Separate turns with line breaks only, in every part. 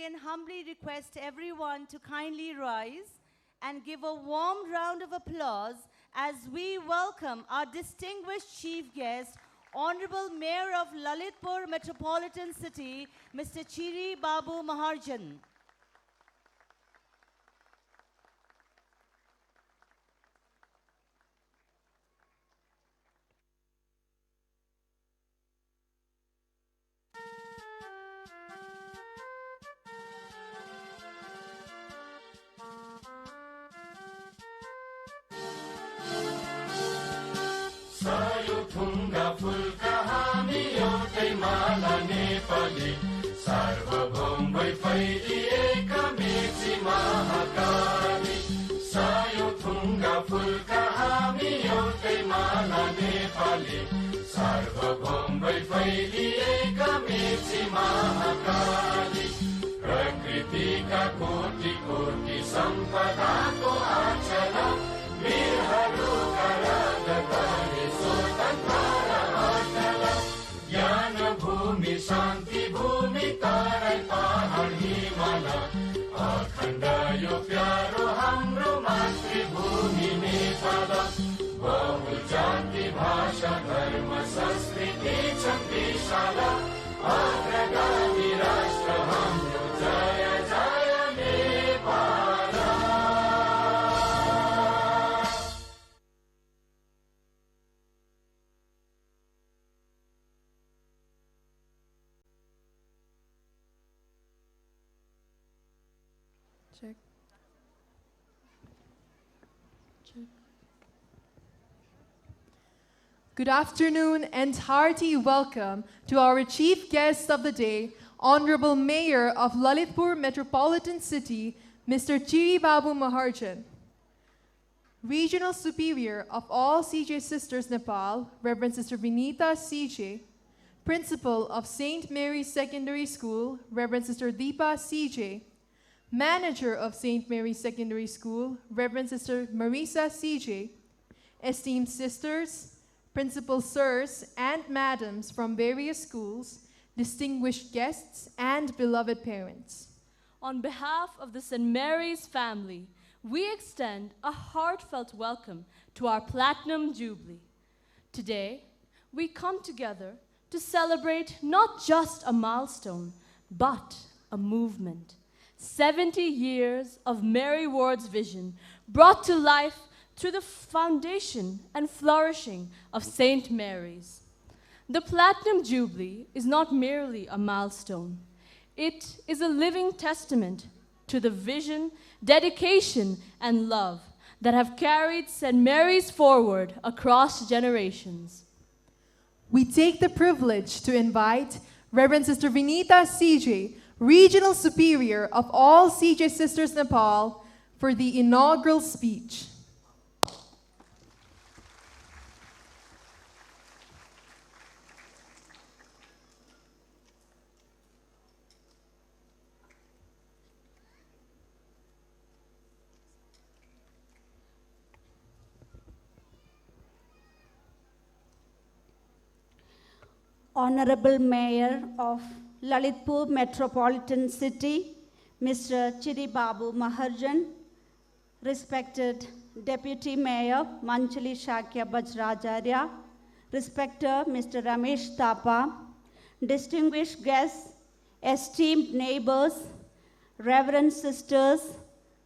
again humbly request everyone to kindly rise and give a warm round of applause as we welcome our distinguished chief guest, Honorable Mayor of Lalitpur Metropolitan City, Mr. Chiri Babu Maharjan.
Sayuthunga fulka हामी एउटै माला नेपाली सार्वभौम भई फैलिएका मेची महाकाली सायुथुङ्गा फुलका हामी एउटै माला नेपाली सार्वभौम भई फैलिएका मेची महाकाली प्रकृतिका कोटि कोटि सम्पदाको आचला वीरहरूका राजधानी ज्ञान भूमि शान्ति भूमि तारै पहाड हिमाल अखण्ड यो प्यारो हाम्रो मातृभूमि नेपाल बहु जाति भाषा धर्म संस्कृति छ विशाल अग्रगामी राष्ट्र हाम्रो जय जय Nepal.
Check. Good afternoon and hearty welcome to our chief guest of the day, Honorable Mayor of Lalitpur Metropolitan City, Mr. Chiri Babu Maharjan. Regional Superior of all CJ Sisters Nepal, Reverend Sister Vinita CJ, Principal of St.Mary Secondary School, Reverend Sister Deepa CJ, Manager of St.Mary Secondary School, Reverend Sister Marisa CJ, esteemed sisters, principal sirs, and madams from various schools, distinguished guests, and beloved parents.
On behalf of the St. Mary's family, we extend a heartfelt welcome to our Platinum Jubilee. Today, we come together to celebrate not just a milestone, but a movement. 70 years of Mary Ward's vision brought to life through the foundation and flourishing of St. Mary's. The Platinum Jubilee is not merely a milestone. It is a living testament to the vision, dedication, and love that have carried St. Mary's forward across generations.
We take the privilege to invite Reverend Sister Vinita CJ, Regional Superior of all CJ Sisters Nepal, for the inaugural speech.
Honorable Mayor of Lalitpur Metropolitan City, Mr. Chiri Babu Maharjan, respected Deputy Mayor Manchali Shakya Bajrajarya, respected Mr. Ramesh Thapa, distinguished guests, esteemed neighbors, reverend sisters,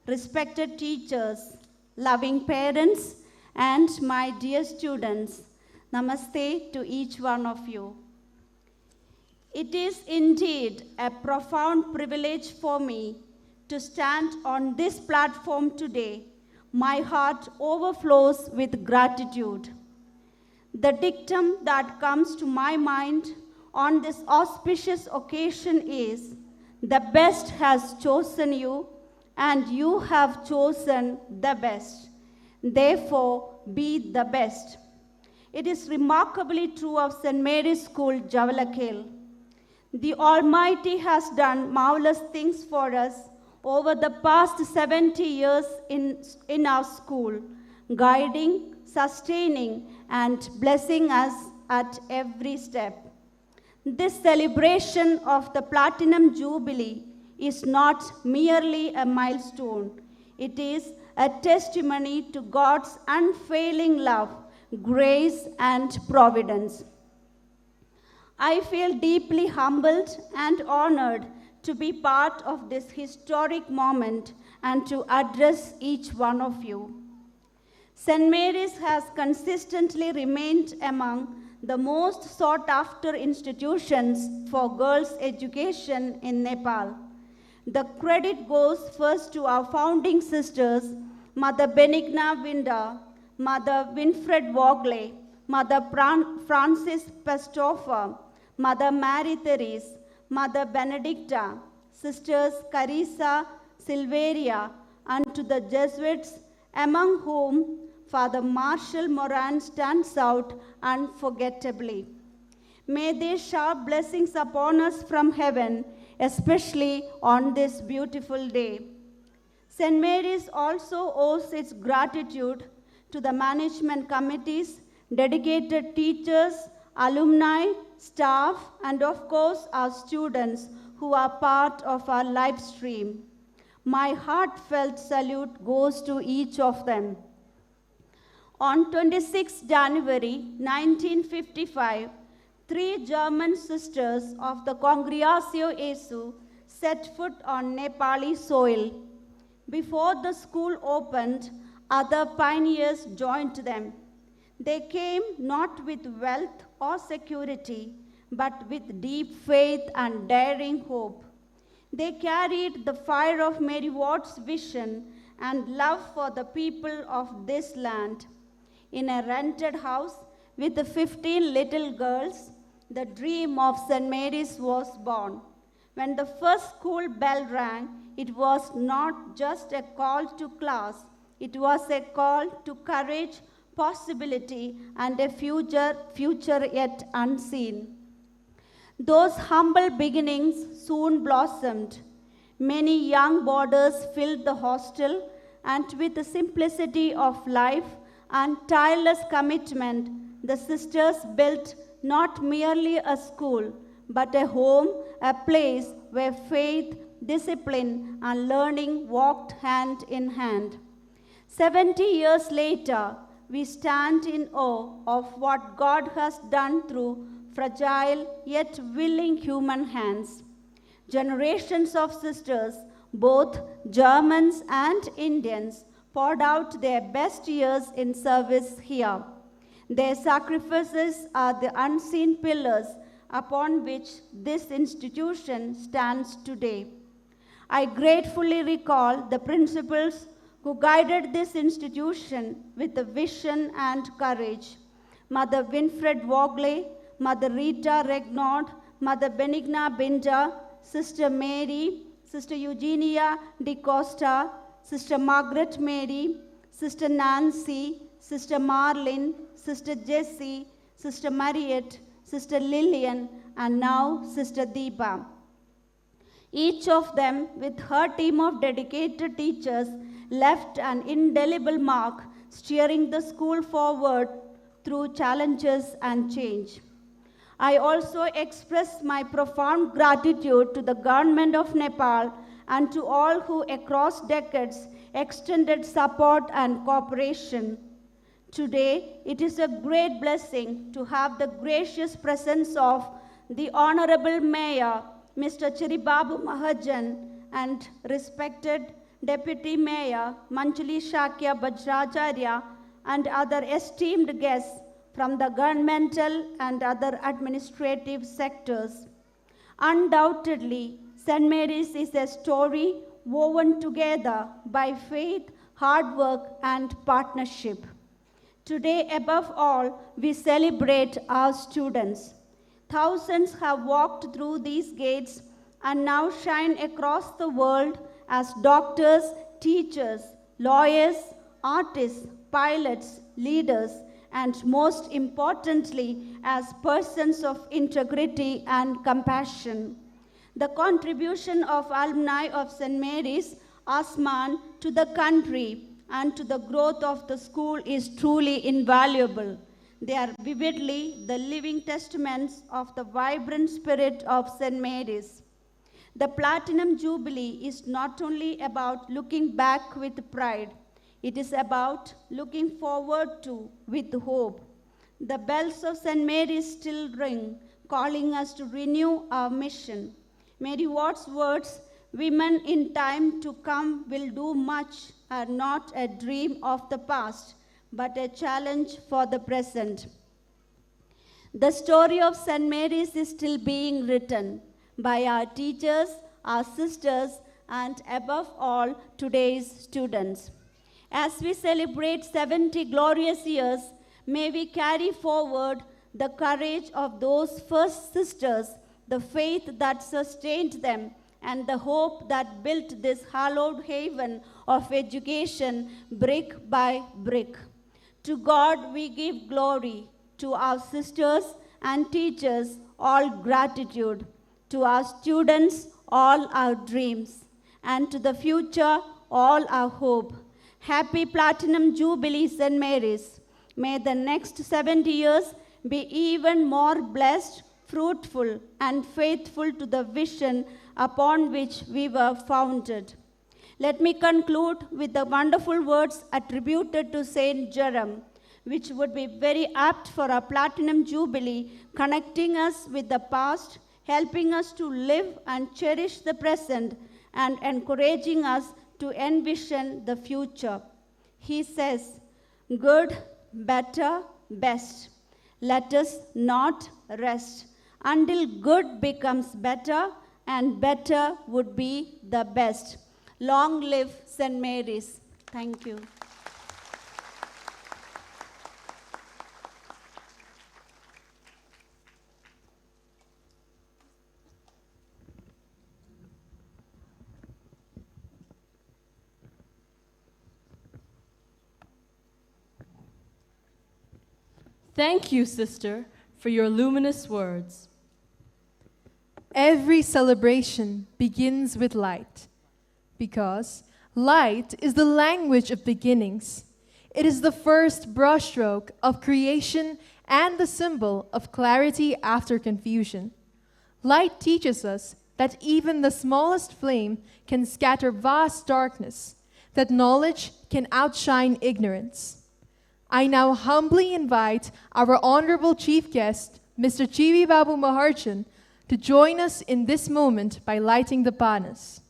respected teachers, loving parents, and my dear students, namaste to each one of you. It is indeed a profound privilege for me to stand on this platform today. My heart overflows with gratitude. The dictum that comes to my mind on this auspicious occasion is, the best has chosen you, and you have chosen the best. Therefore, be the best. It is remarkably true of St. Mary's School, Javalakil. The Almighty has done marvelous things for us over the past 70 years in our school, guiding, sustaining, and blessing us at every step. This celebration of the Platinum Jubilee is not merely a milestone. It is a testimony to God's unfailing love, grace, and providence. I feel deeply humbled and honored to be part of this historic moment and to address each one of you. St. Mary's has consistently remained among the most sought-after institutions for girls' education in Nepal. The credit goes first to our founding sisters, Mother Benigna Vinda, Mother Winfred Wogley, Mother Francis Pestoffa, Mother Mary Therese, Mother Benedicta, Sisters Carissa Silveria, and to the Jesuits, among whom Father Marshall Moran stands out unforgettably. May they shower blessings upon us from heaven, especially on this beautiful day. St. Mary's also owes its gratitude to the management committees, dedicated teachers, alumni, staff, and of course our students who are part of our live stream. My heartfelt salute goes to each of them. On 26 January 1955, 3 German sisters of the Congregatio Jesu set foot on Nepali soil. Before the school opened, other pioneers joined them. They came not with wealth or security, but with deep faith and daring hope. They carried the fire of Mary Watt's vision and love for the people of this land. In a rented house with 15 little girls, the dream of St. Mary's was born. When the first school bell rang, it was not just a call to class, it was a call to courage, possibility, and a future yet unseen. Those humble beginnings soon blossomed. Many young boarders filled the hostel, and with the simplicity of life and tireless commitment, the sisters built not merely a school, but a home, a place where faith, discipline, and learning walked hand in hand. 70 years later, we stand in awe of what God has done through fragile yet willing human hands. Generations of sisters, both Germans and Indians, poured out their best years in service here. Their sacrifices are the unseen pillars upon which this institution stands today. I gratefully recall the principals who guided this institution with a vision and courage. Mother Winfred Wogley, Mother Rita Regnaud, Mother Benigna Binda, Sister Mary, Sister Eugenia de Costa, Sister Margaret Mary, Sister Nancy, Sister Marlene, Sister Jessie, Sister Mariette, Sister Lillian, and now Sister Deepa. Each of them, with her team of dedicated teachers, left an indelible mark, steering the school forward through challenges and change. I also express my profound gratitude to the government of Nepal and to all who across decades extended support and cooperation. Today, it is a great blessing to have the gracious presence of the Honorable Mayor, Mr. Chiribabu Mahajan, and respected Deputy Mayor Manjuli Shakya Bajracharya, and other esteemed guests from the governmental and other administrative sectors. Undoubtedly, St. Mary's is a story woven together by faith, hard work, and partnership. Today, above all, we celebrate our students. Thousands have walked through these gates and now shine across the world as doctors, teachers, lawyers, artists, pilots, leaders, and most importantly, as persons of integrity and compassion. The contribution of alumni of St. Mary's Asman to the country and to the growth of the school is truly invaluable. They are vividly the living testaments of the vibrant spirit of St. Mary's. The Platinum Jubilee is not only about looking back with pride, it is about looking forward to with hope. The bells of St. Mary still ring, calling us to renew our mission. Mary Watt's words, "Women in time to come will do much," are not a dream of the past, but a challenge for the present. The story of St. Mary's is still being written by our teachers, our sisters, and above all, today's students. As we celebrate 70 glorious years, may we carry forward the courage of those first sisters, the faith that sustained them, and the hope that built this hallowed haven of education brick by brick. To God we give glory, to our sisters and teachers all gratitude, to our students all our dreams, and to the future all our hope. Happy Platinum Jubilee, St. Mary's. May the next 70 years be even more blessed, fruitful, and faithful to the vision upon which we were founded. Let me conclude with the wonderful words attributed to Saint Jerome, which would be very apt for our Platinum Jubilee, connecting us with the past, helping us to live and cherish the present, and encouraging us to envision the future. He says, "Good, better, best. Let us not rest until good becomes better, and better would be the best." Long live St. Mary's. Thank you.
Thank you, sister, for your luminous words.
Every celebration begins with light, because light is the language of beginnings. It is the first brushstroke of creation and the symbol of clarity after confusion. Light teaches us that even the smallest flame can scatter vast darkness, that knowledge can outshine ignorance. I now humbly invite our honorable chief guest, Mr. Chiri Babu Maharjan, to join us in this moment by lighting the panas.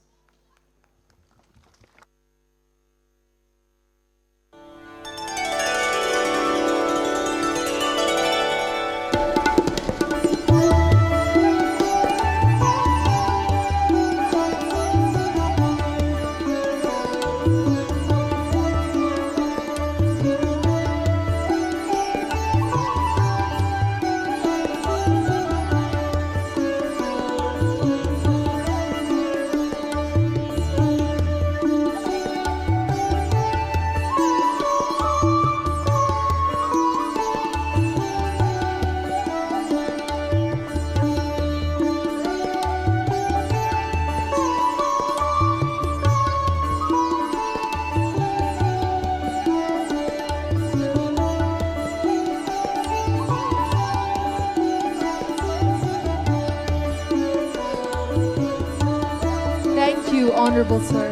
Thank you, Honorable Sir.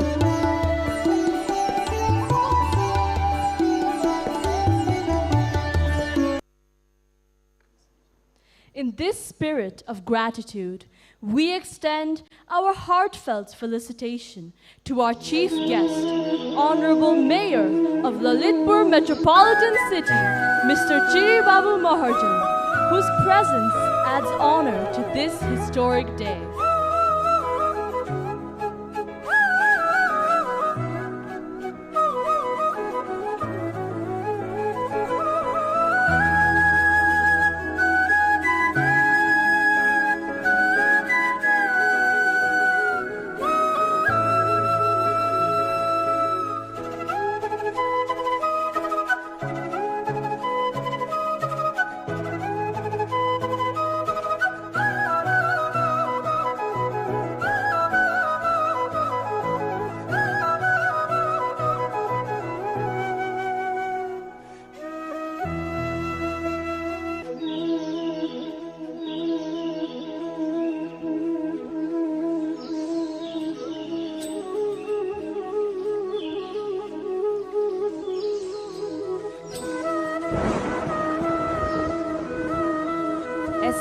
In this spirit of gratitude, we extend our heartfelt felicitation to our chief guest, Honorable Mayor of Lalitpur Metropolitan City, Mr. Chiri Babu Maharjan, whose presence adds honor to this historic day.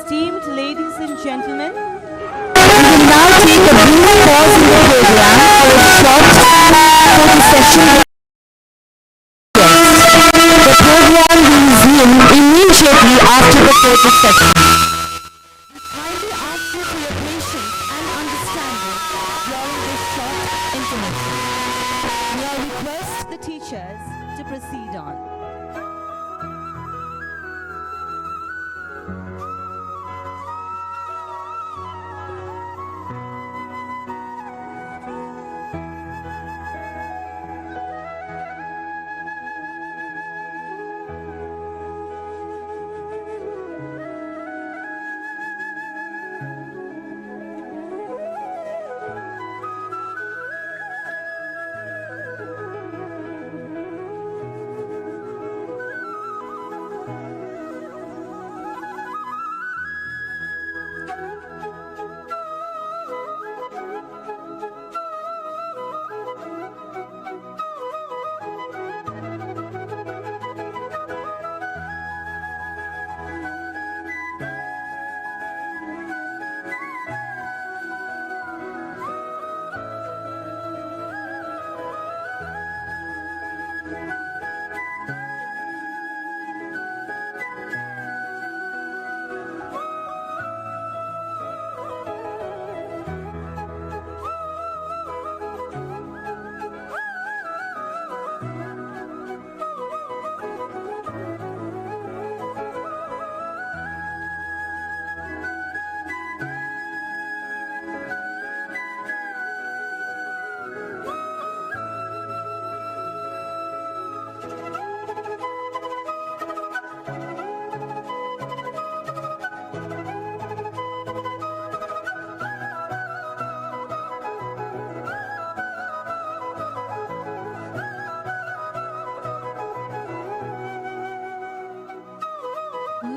Esteemed ladies and gentlemen,
We will now take a brief pause in the program for a short photo session. The program will resume immediately after the photo session. We kindly ask you for your patience and understanding during this short intermission.
we now request the teachers to proceed on.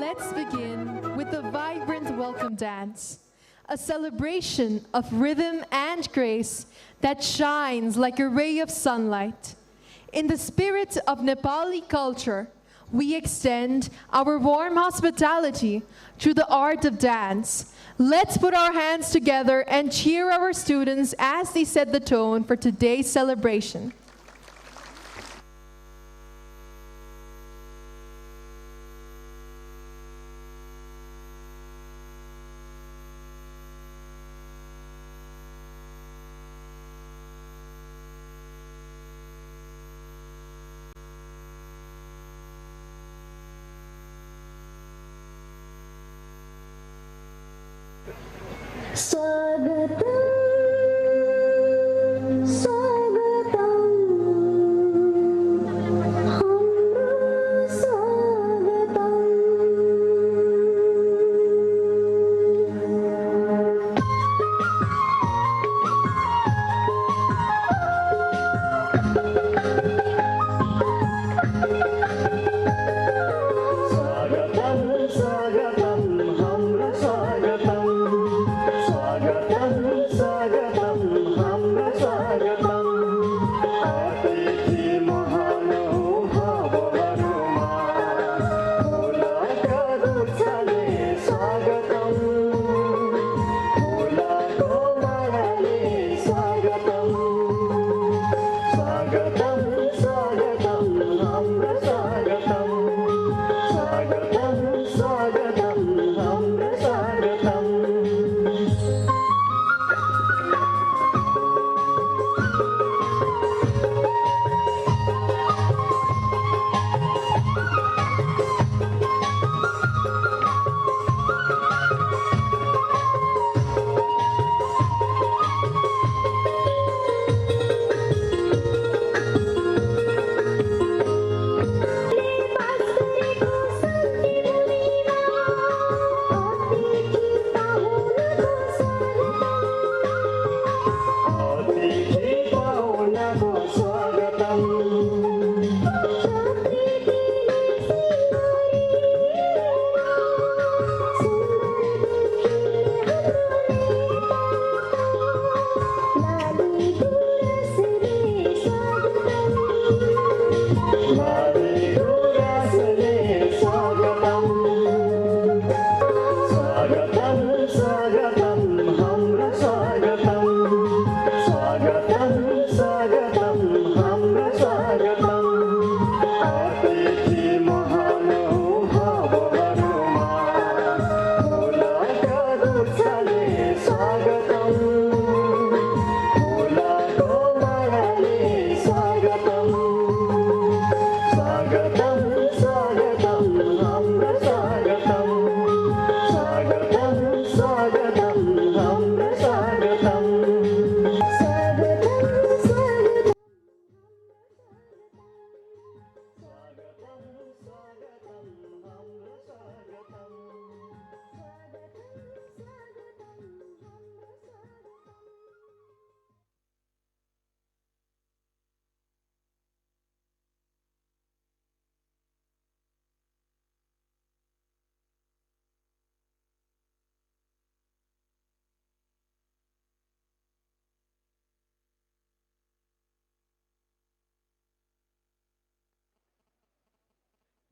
Let's begin with the vibrant welcome dance, a celebration of rhythm and grace that shines like a ray of sunlight. In the spirit of Nepali culture, we extend our warm hospitality through the art of dance. Let's put our hands together and cheer our students as they set the tone for today's celebration.
स्वागतम हाम्रो स्वागतम स्वागतम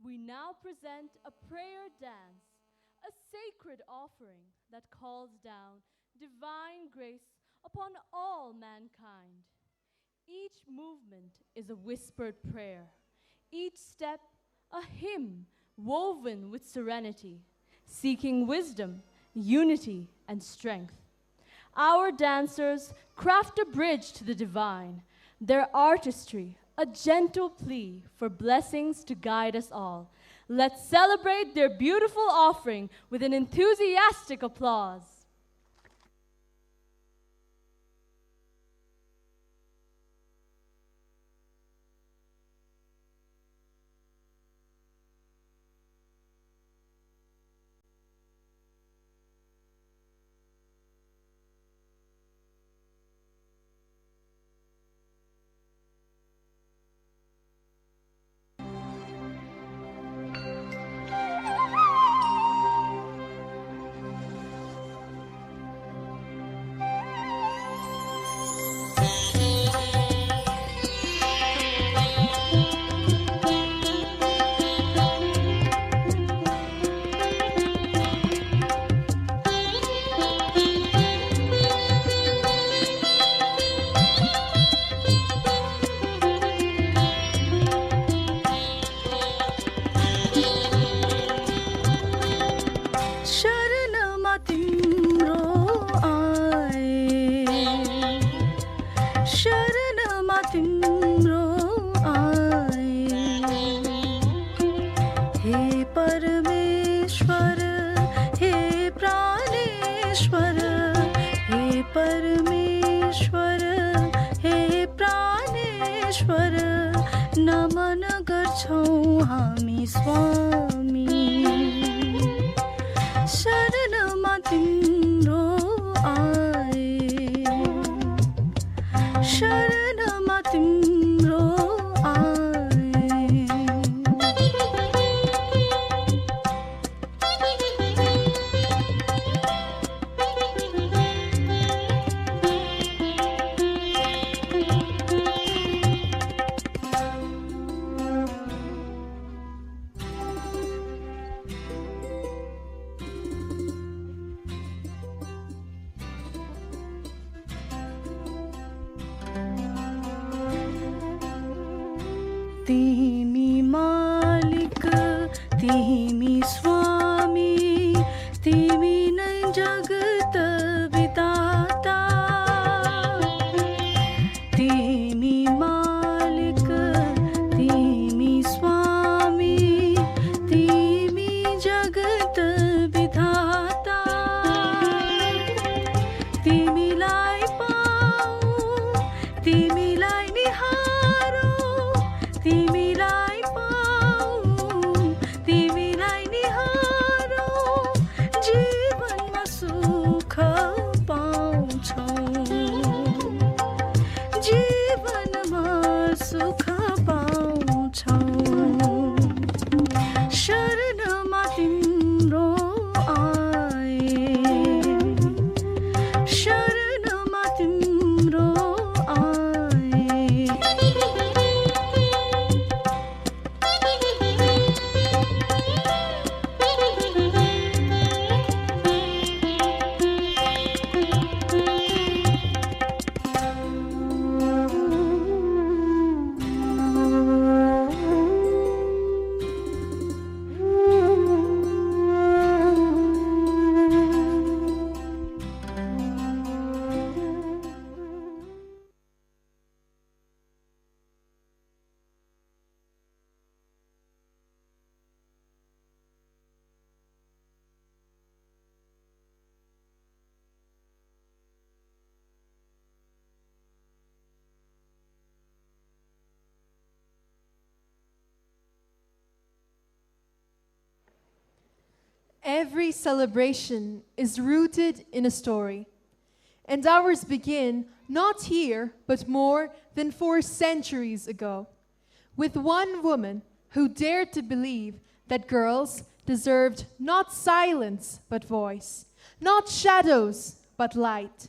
we now present a prayer dance, a sacred offering that calls down divine grace upon all mankind. Each movement is a whispered prayer, each step a hymn woven with serenity, seeking wisdom, unity, and strength. Our dancers craft a bridge to the divine, their artistry a gentle plea for blessings to guide us all. Let's celebrate their beautiful offering with an enthusiastic applause.
नमन गर्छौं हामी स्वामी शरणमा तिम्रो आए शरणमा तिम्रो तिमी मालिक तिमी स्वामी तिमी नै जगत विधाता तिमी मालिक तिमी स्वामी तिमी जगत विधाता तिमीलाई पाऊ तिमीलाई निहारौं तिमीलाई पाऊ तिमीलाई निहारौं जीवनमा सुख पाउँछौं जीवनमा सुख पाउँछौं शरणमा तिम्रो आए शरणमा तिम्रो
Every celebration is rooted in a story, and ours begin not here, but more than 4 centuries ago, with one woman who dared to believe that girls deserved not silence but voice, not shadows but light.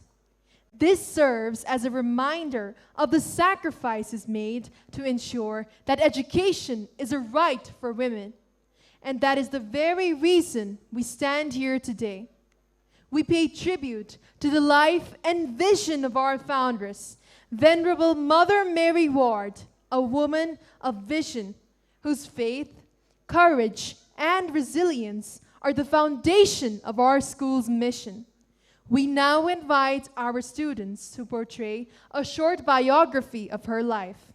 This serves as a reminder of the sacrifices made to ensure that education is a right for women, And that is the very reason we stand here today. We pay tribute to the life and vision of our foundress, Venerable Mother Mary Ward, a woman of vision whose faith, courage, and resilience are the foundation of our school's mission. We now invite our students to portray a short biography of her life.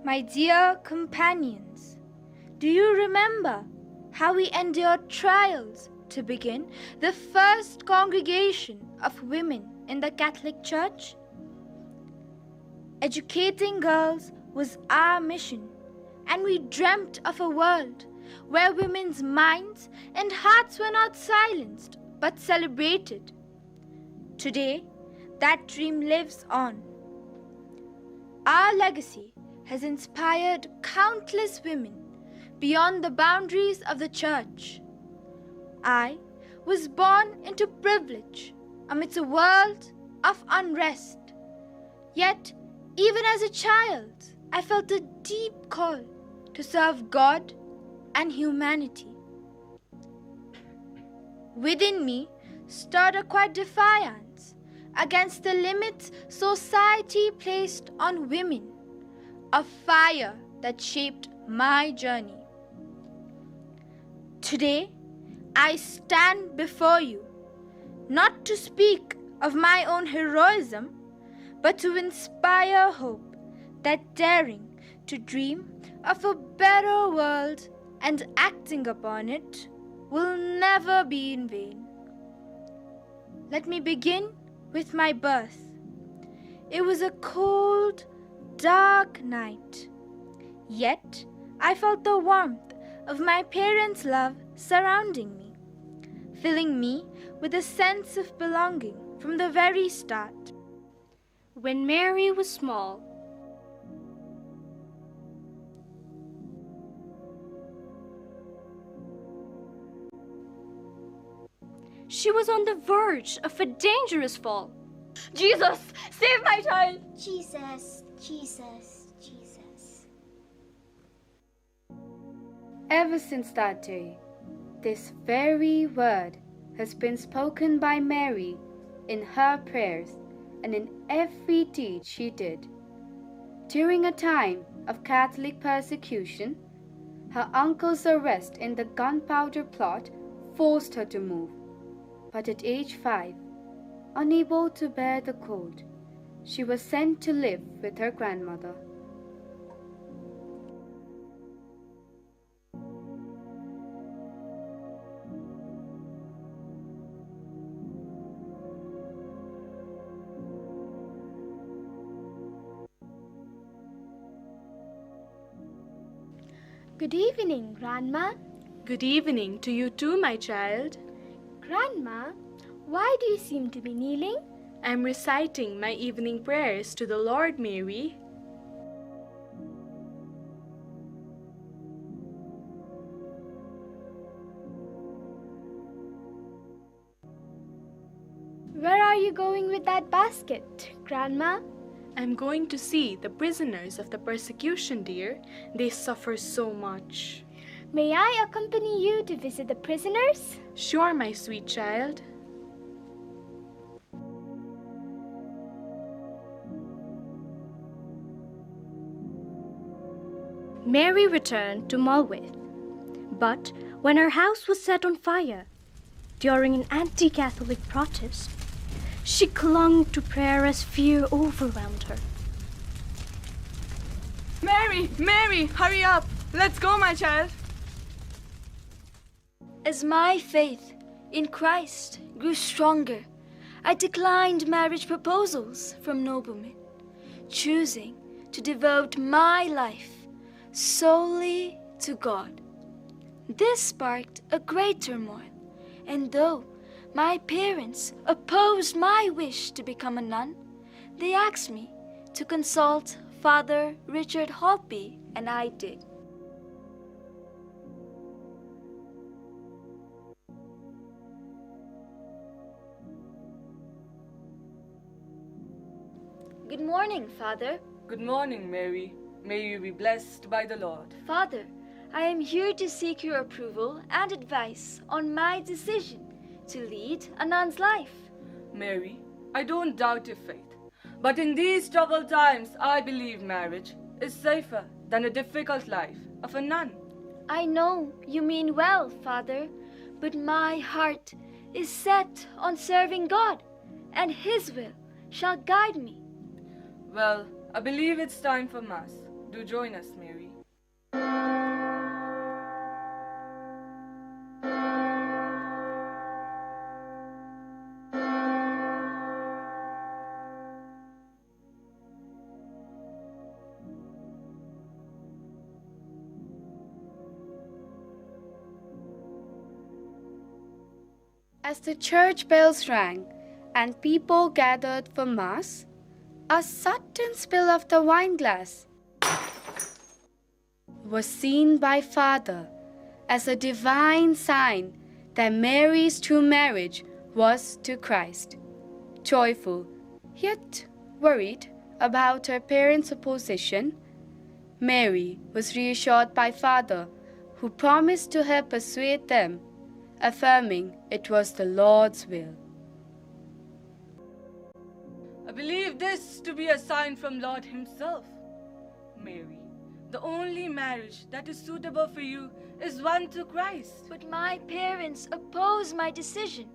My dear companions, do you remember how we endured trials to begin the first congregation of women in the Catholic Church? Educating girls was our mission, and we dreamt of a world where women's minds and hearts were not silenced but celebrated. Today, that dream lives on. Our legacy has inspired countless women beyond the boundaries of the church. I was born into privilege amidst a world of unrest. Yet, even as a child, I felt a deep call to serve God and humanity. Within me stirred a quiet defiance against the limits society placed on women, a fire that shaped my journey. Today, I stand before you, not to speak of my own heroism, but to inspire hope that daring to dream of a better world and acting upon it will never be in vain. Let me begin with my birth. It was a cold, dark night, yet I felt the warmth of my parents' love surrounding me, filling me with a sense of belonging from the very start.
When Mary was small, she was on the verge of a dangerous fall. Jesus, save my child!
Jesus, Jesus, Jesus.
Ever since that day, this very word has been spoken by Mary in her prayers and in every deed she did. During a time of Catholic persecution, her uncle's arrest in the gunpowder plot forced her to move. But at age 5, unable to bear the cold, she was sent to live with her grandmother.
Good evening, Grandma.
Good evening to you too, my child.
Grandma,
Why do you seem to be kneeling?
I'm reciting my evening prayers to the Lord, Mary.
Where are you going with that basket, Grandma?
I'm going to see the prisoners of the persecution, dear. They suffer so much.
May I accompany you to visit the prisoners?
Sure, my sweet child.
Mary returned to Mulwith, but when her house was set on fire during an anti-Catholic protest, she clung to prayer as fear overwhelmed her.
Mary, hurry up! Let's go, my child!
As my faith in Christ grew stronger, I declined marriage proposals from noblemen, choosing to devote my life solely to God. This sparked a great turmoil, and though my parents opposed my wish to become a nun, they asked me to consult Father Richard Holtby, and I did. Good morning, Father.
Good morning, Mary. May you be blessed by the Lord.
Father, I am here to seek your approval and advice on my decision to lead a nun's life.
Mary, I don't doubt your faith, but in these troubled times, I believe marriage is safer than the difficult life of a nun.
I know you mean well, Father, but my heart is set on serving God, and His will shall guide me.
Well, I believe it's time for Mass. Do join us, Mary.
As the church bells rang and people gathered for Mass, a sudden spill of the wine glass was seen by Father as a divine sign that Mary's true marriage was to Christ. Joyful, yet worried about her parents' opposition, Mary was reassured by Father, who promised to help persuade them, affirming it was the Lord's will.
I believe this to be a sign from Lord Himself. Mary, the only marriage that is suitable for you is one to Christ.
But my parents oppose my decision.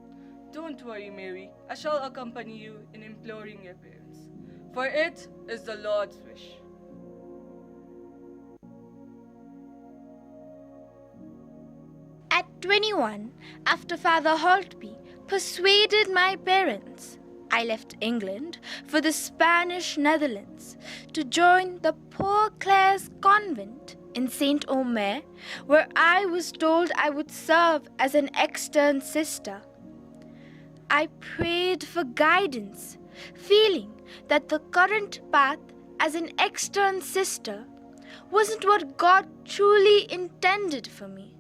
Don't worry, Mary. I shall accompany you in imploring your parents, for it is the Lord's wish.
At 21, after Father Holtby persuaded my parents, I left England for the Spanish Netherlands to join the Poor Clares Convent in St.Mary, where I was told I would serve as an extern sister. I prayed for guidance, feeling that the current path as an extern sister wasn't what God truly intended for me.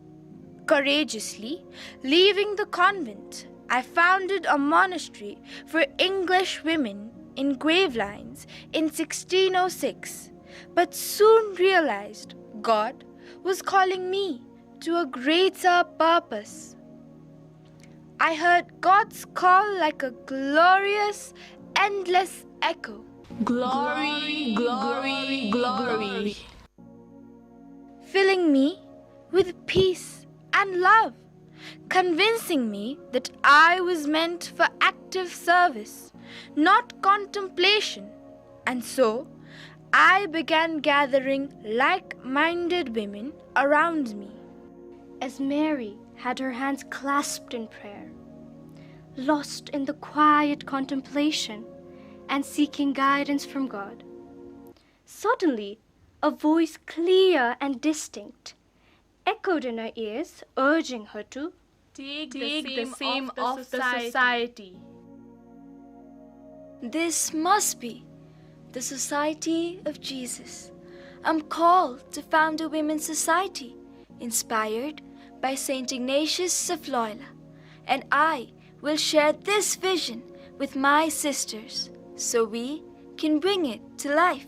Courageously leaving the convent, I founded a monastery for English women in Gravelines in 1606, but soon realized God was calling me to a greater purpose. I heard God's call like a glorious, endless echo.
Glory, glory, glory.
Filling me with peace and love, convincing me that I was meant for active service, not contemplation. And so, I began gathering like-minded women around me.
As Mary had her hands clasped in prayer, lost in the quiet contemplation and seeking guidance from God, suddenly a voice clear and distinct echoed in her ears, urging her to
Take the same of the society.
This must be the Society of Jesus. I'm called to found a women's society inspired by St. Ignatius of Loyola, and I will share this vision with my sisters so we can bring it to life.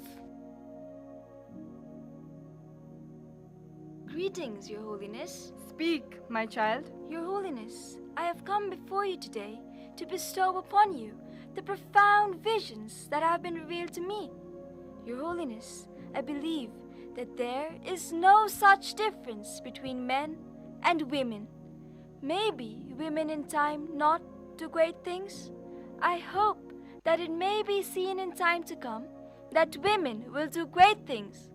Greetings, Your Holiness.
Speak, my child.
Your Holiness, I have come before you today to bestow upon you the profound visions that have been revealed to me. Your Holiness, I believe that there is no such difference between men and women. Maybe women in time not do great things. I hope that it may be seen in time to come that women will do great things.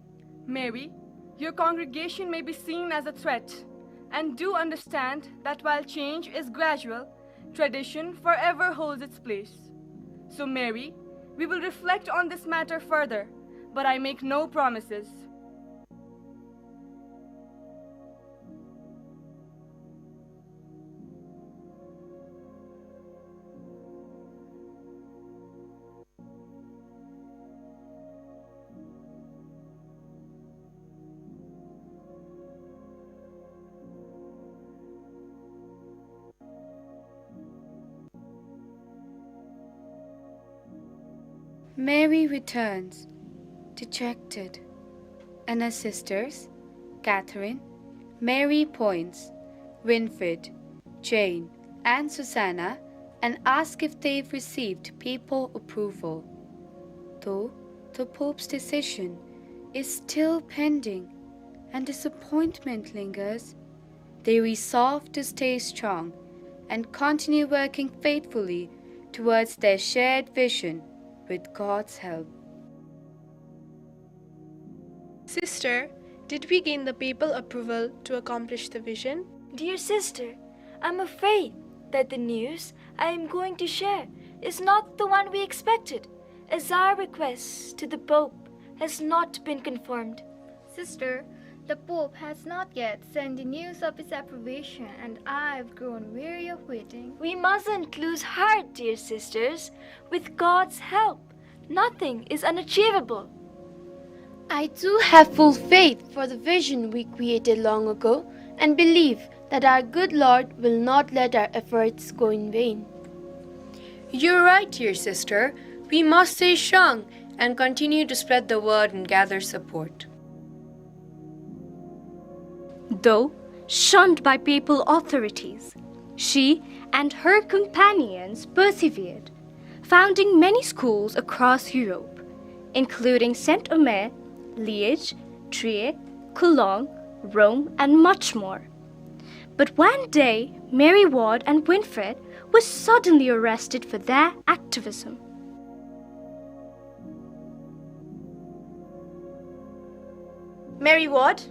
Mary, your congregation may be seen as a threat, and do understand that while change is gradual, tradition forever holds its place. So, Mary, we will reflect on this matter further, but I make no promises.
Mary returns, dejected, and her sisters, Catherine, Mary points, Winfred, Jane, and Susanna, and ask if they've received papal approval. Though the Pope's decision is still pending and disappointment lingers, they resolve to stay strong and continue working faithfully towards their shared vision with God's help.
Sister, did we gain the papal approval to accomplish the vision?
Dear sister, I'm afraid that the news I am going to share is not the one we expected, as our request to the Pope has not been confirmed.
Sister, the Pope has not yet sent the news of his approbation, and I've grown weary of waiting.
We mustn't lose heart, dear sisters. With God's help, nothing is unachievable.
I too have full faith for the vision we created long ago and believe that our good Lord will not let our efforts go in vain.
You're right, dear sister. We must stay strong and continue to spread the word and gather support.
Though shunned by papal authorities, she and her companions persevered, founding many schools across Europe, including St.Mary, Liège, Trier, Cologne, Rome, and much more. But one day, Mary Ward and Winfred were suddenly arrested for their activism.
Mary Ward,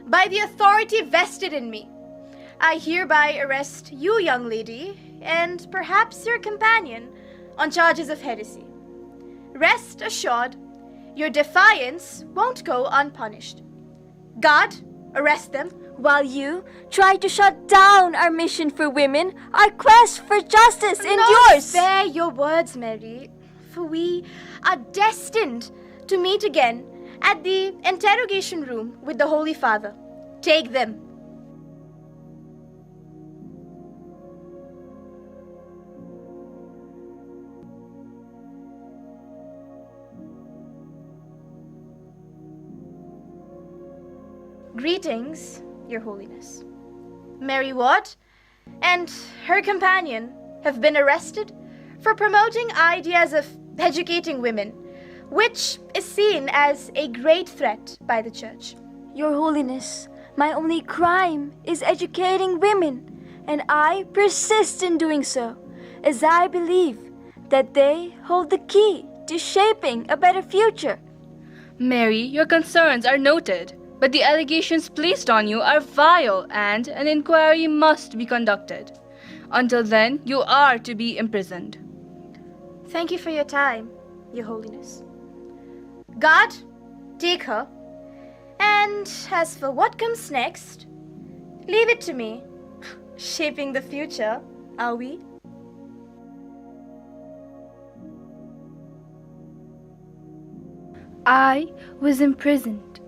by the authority vested in me, I hereby arrest you, young lady, and perhaps your companion, on charges of heresy. Rest assured, your defiance won't go unpunished. God, arrest them.
While you try to shut down our mission for women, our quest for justice endures.
Spare your words, Mary, for we are destined to meet again at the interrogation room with the Holy Father. Take them. Greetings, Your Holiness. Mary Ward and her companion have been arrested for promoting ideas of educating women, which is seen as a great threat by the Church.
Your Holiness, my only crime is educating women, and I persist in doing so, as I believe that they hold the key to shaping a better future.
Mary, your concerns are noted, but the allegations placed on you are vile and an inquiry must be conducted. Until then, you are to be imprisoned.
Thank you for your time, Your Holiness. God, take her. And as for what comes next, leave it to me. shaping the future, are we?
I was imprisoned.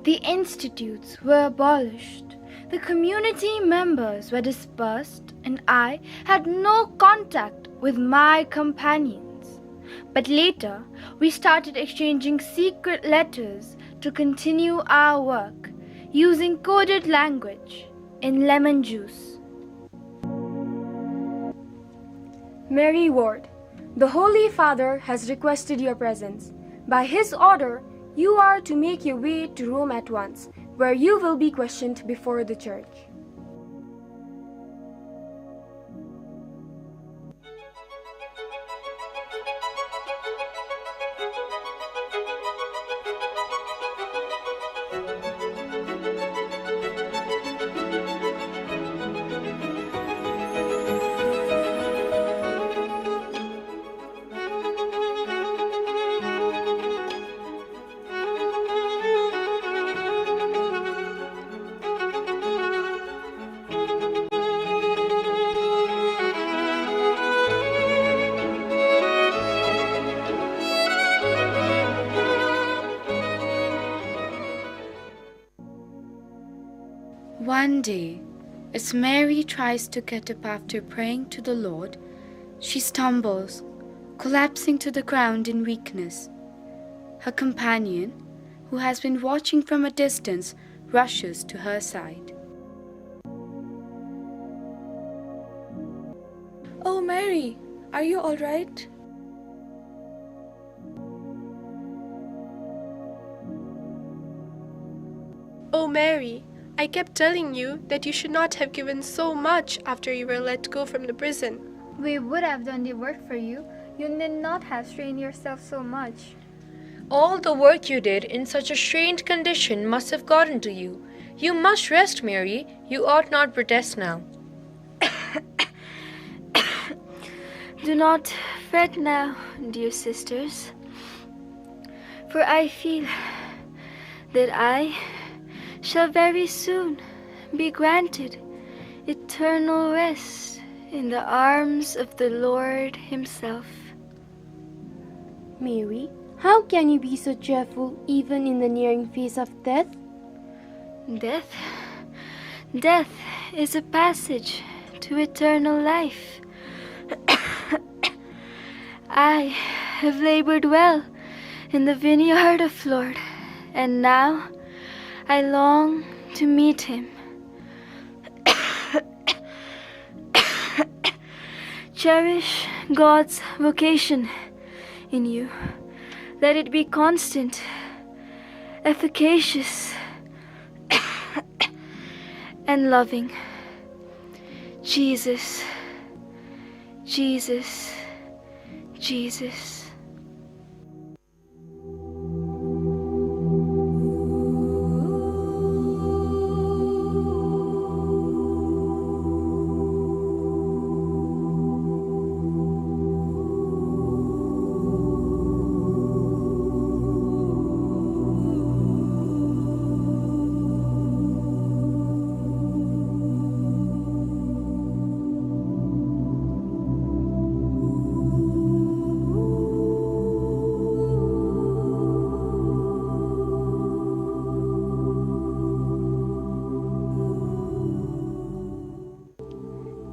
The institutes were abolished. The community members were dispersed, and I had no contact with my companions. But later, we started exchanging secret letters to continue our work, using coded language in lemon juice.
Mary Ward, the Holy Father has requested your presence. By his order, you are to make your way to Rome at once, where you will be questioned before the church.
One day, as Mary tries to get up after praying to the Lord, she stumbles, collapsing to the ground in weakness. Her companion, who has been watching from a distance, rushes to her side.
Oh, Mary, are you all right?
Oh, Mary, I kept telling you that you should not have given so much after you were let go from the prison.
We would have done the work for you. You need not have strained yourself so much.
All the work you did in such a strained condition must have gotten to you. You must rest, Mary. You ought not protest now.
Do not fret now, dear sisters, for I feel that I shall very soon be granted eternal rest in the arms of the Lord Himself.
Mary, how can you be so cheerful even in the nearing phase of death?
Death is a passage to eternal life. I have labored well in the vineyard of the Lord, and now I long to meet Him. Cherish God's vocation in you. Let it be constant, efficacious, and loving. Jesus, Jesus, Jesus.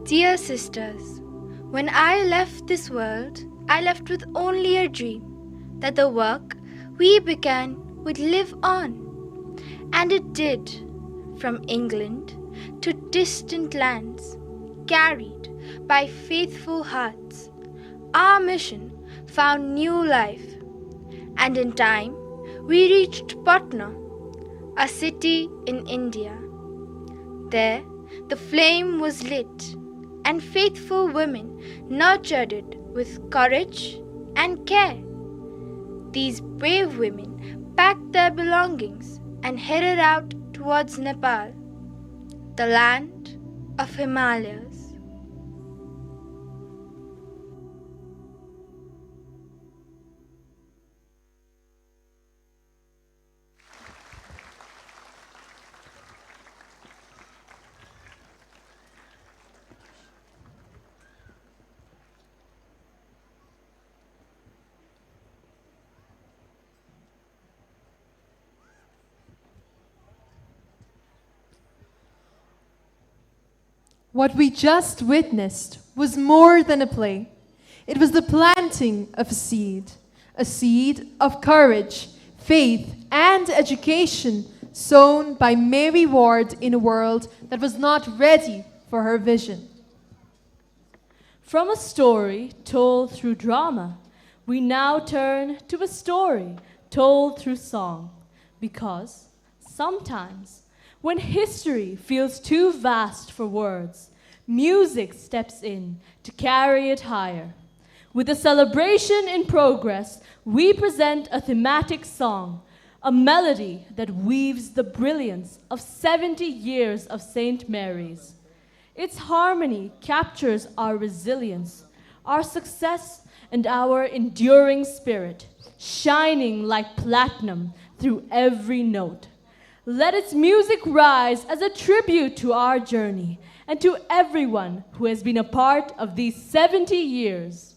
Dear sisters, when I left this world, I left with only a dream that the work we began would live on. And it did, from England to distant lands, carried by faithful hearts. Our mission found new life, and in time we reached Patna, a city in India. There the flame was lit, and faithful women nurtured it with courage and care. These brave women packed their belongings and headed out towards Nepal, the land of Himalayas.
What we just witnessed was more than a play. It was the planting of a seed of courage, faith, and education sown by Mary Ward in a world that was not ready for her vision.
From a story told through drama, we now turn to a story told through song. Because sometimes, when history feels too vast for words, music steps in to carry it higher. With a celebration in progress, we present a thematic song, a melody that weaves the brilliance of 70 years of St. Mary's. Its harmony captures our resilience, our success, and our enduring spirit, shining like platinum through every note. Let its music rise as a tribute to our journey and to everyone who has been a part of these 70 years.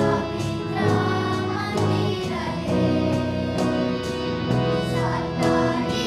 Pavitra Mandira He Satnari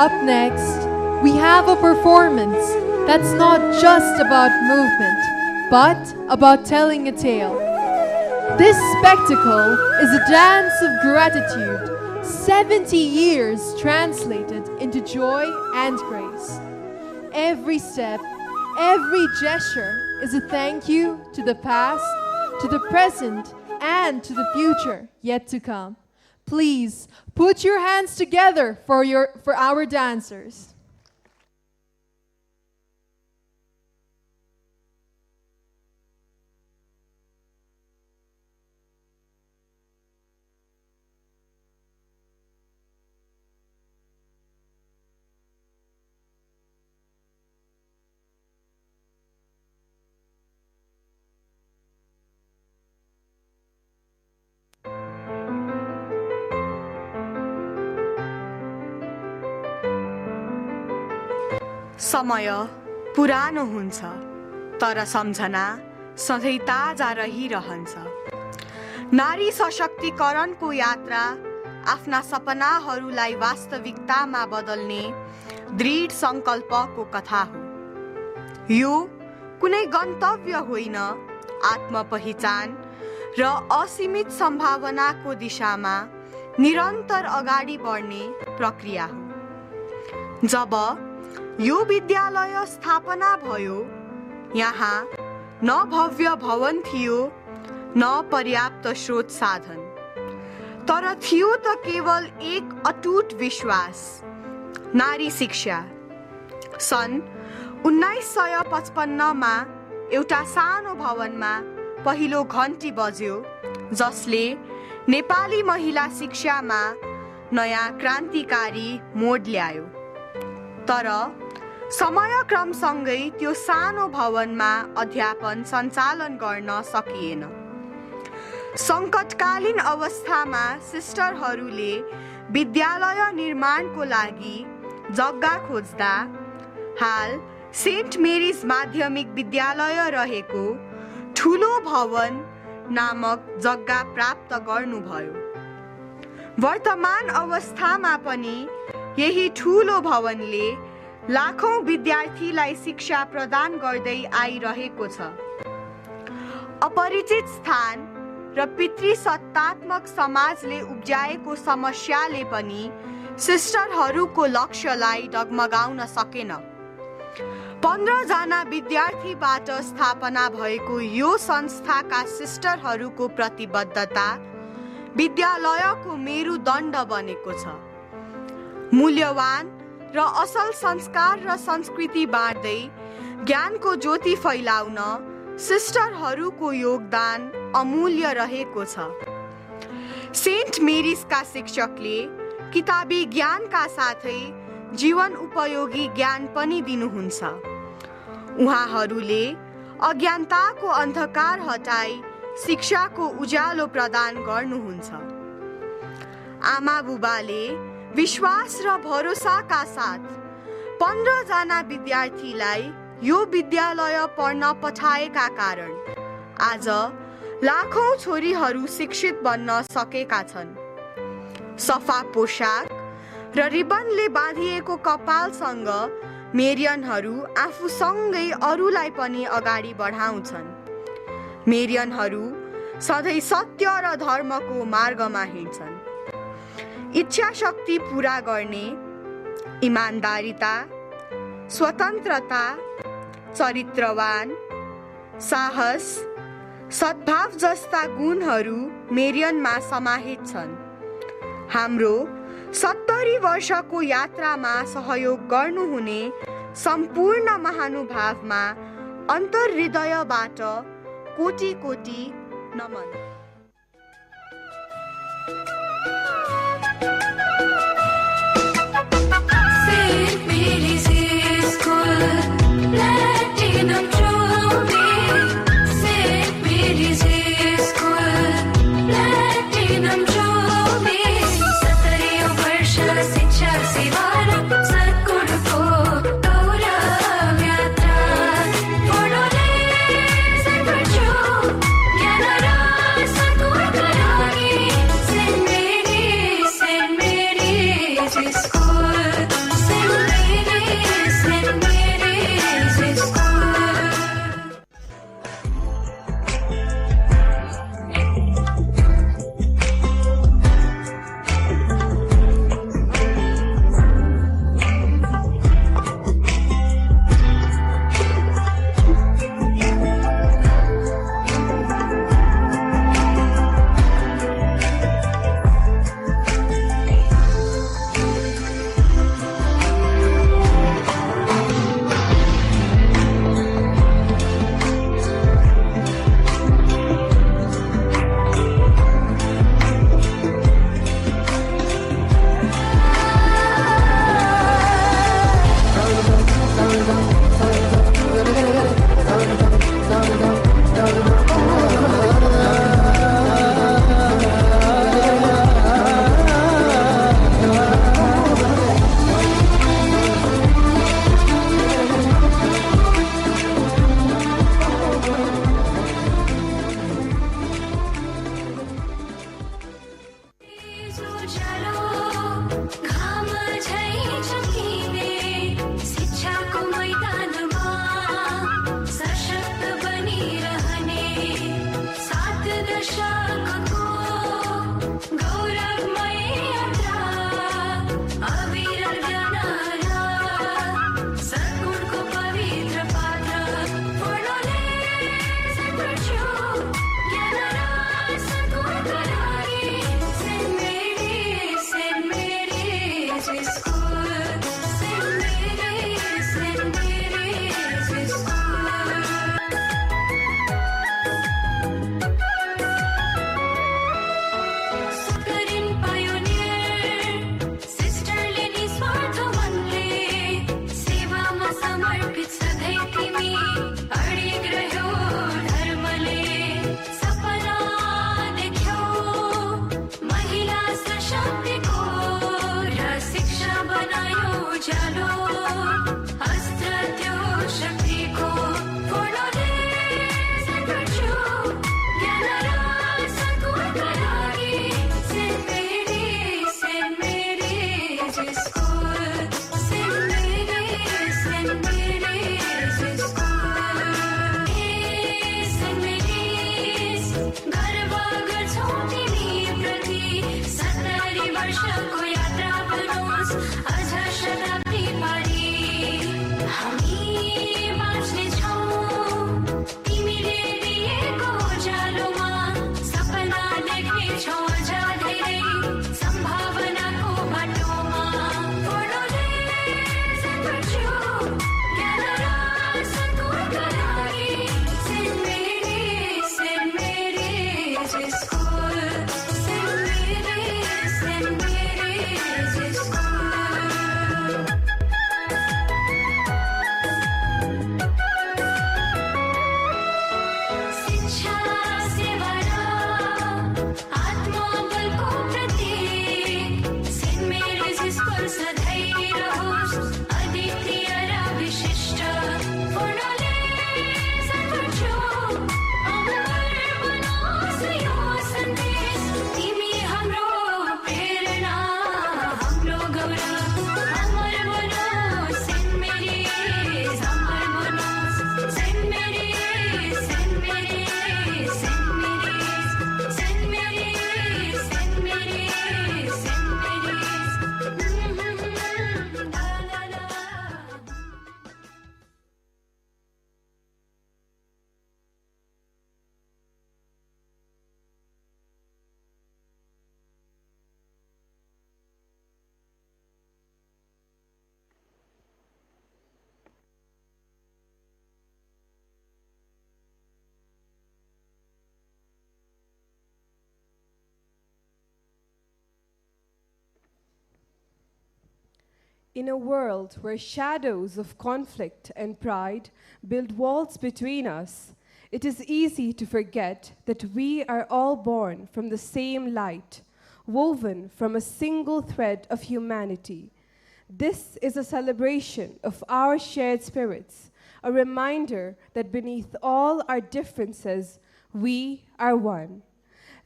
Up next, we have a performance that's not just about movement, but about telling a tale. This spectacle is a dance of gratitude, 70 years translated into joy and grace. Every step, every gesture is a thank you to the past, to the present, and to the future yet to come. Please put your hands together for our dancers.
समय पुरानो हुन्छ तर सम्झना सधैँ ताजा रहिरहन्छ। नारी सशक्तिकरणको यात्रा आफ्ना सपनाहरूलाई वास्तविकतामा बदल्ने दृढ सङ्कल्पको कथा हो। यो कुनै गन्तव्य होइन, आत्मपहिचान र असीमित सम्भावनाको दिशामा निरन्तर अगाडि बढ्ने प्रक्रिया हो। जब यो विद्यालय स्थापना भयो, यहाँ न भव्य भवन थियो न पर्याप्त स्रोत साधन, तर थियो त केवल एक अटुट विश्वास, नारी शिक्षा। सन् 1955 मा एउटा सानो भवनमा पहिलो घन्टी बज्यो, जसले नेपाली महिला शिक्षामा नयाँ क्रान्तिकारी मोड ल्यायो। तर समयक्रमसँगै त्यो सानो भवनमा अध्यापन सञ्चालन गर्न सकिएन। सङ्कटकालीन अवस्थामा सिस्टरहरूले विद्यालय निर्माणको लागि जग्गा खोज्दा हाल सेन्ट मेरिज माध्यमिक विद्यालय रहेको ठुलो भवन नामक जग्गा प्राप्त गर्नुभयो। वर्तमान अवस्थामा पनि यही ठुलो भवनले लाखौं विद्यार्थीलाई शिक्षा प्रदान गर्दै आइरहेको छ। अपरिचित स्थान र पितृसत्तात्मक समाजले उब्जाएको समस्याले पनि सिस्टरहरूको लक्ष्यलाई डगमगाउन सकेन। 15 जना विद्यार्थीबाट स्थापना भएको यो संस्थाका सिस्टरहरूको प्रतिबद्धता विद्यालयको मेरुदण्ड बनेको छ। मूल्यवान र असल संस्कार र संस्कृति बाँड्दै ज्ञानको ज्योति फैलाउन सिस्टरहरूको योगदान अमूल्य रहेको छ। सेन्ट मेरिजका शिक्षकले किताबी ज्ञानका साथै जीवन उपयोगी ज्ञान पनि दिनुहुन्छ। उहाँहरूले अज्ञानताको अन्धकार हटाई शिक्षाको उज्यालो प्रदान गर्नुहुन्छ। आमा बुबाले विश्वास र भरोसाका साथ 15 जना विद्यार्थीलाई यो विद्यालय पढ्न पठाएका कारण आज लाखौं छोरीहरू शिक्षित बन्न सकेका छन्। सफा पोशाक र रिबनले बाँधिएको कपालसँग मेरियनहरू आफूसँगै अरूलाई पनि अगाडि बढाउँछन्। मेरियनहरू सधैँ सत्य र धर्मको मार्गमा हिँड्छन्। इच्छा शक्ति पूरा गर्ने, इमानदारिता, स्वतन्त्रता, चरित्रवान, साहस, सद्भाव जस्ता गुणहरू मेरियनमा समाहित छन्। हाम्रो 70 वर्षको यात्रामा सहयोग गर्नुहुने सम्पूर्ण महानुभावमा अन्तर्हृदयबाट कोटि कोटि नमन।
St. Mary's School, Platinum Jubilee. St. Mary's School, Platinum Jubilee. 70 वर्ष शिक्षा सेवा र सद्गुणको गौरव यात्रा पढ्नुले सङ्घर्ष ज्ञान र सद्गुणका लागि St. वर्षको यात्रा बनोस् अझ शताब्दी पारी हामी बाँच्नेछौँ तिमीले दिएको उज्यालोमा सपना देख्नेछौँ अझ धेरै सम्भावनाको बाटोमा पढ्नुले सर्वछु ज्ञान र सन्तोषका लागि Saint Mary's school Saint Mary's school शिक्षा सेवा र आत्मबलको प्रतीक सेन्ट मेरिज स्कुल सधैँ रहोस् अद्वितीय र विशिष्ट पढ्नुले सर्वोच्च अमर बनोस् यो सन्देश तिमी हाम्रो प्रेरणा हाम्रो गौरव अमर बनोस् सेन्ट मेरिज अमर बनोस् Saint Mary's Saint Mary's Saint Mary's Saint Mary's Saint Mary's Saint Mary's ला ला ला
In a world where shadows of conflict and pride build walls between us, it is easy to forget that we are all born from the same light, woven from a single thread of humanity. This is a celebration of our shared spirits, a reminder that beneath all our differences, we are one.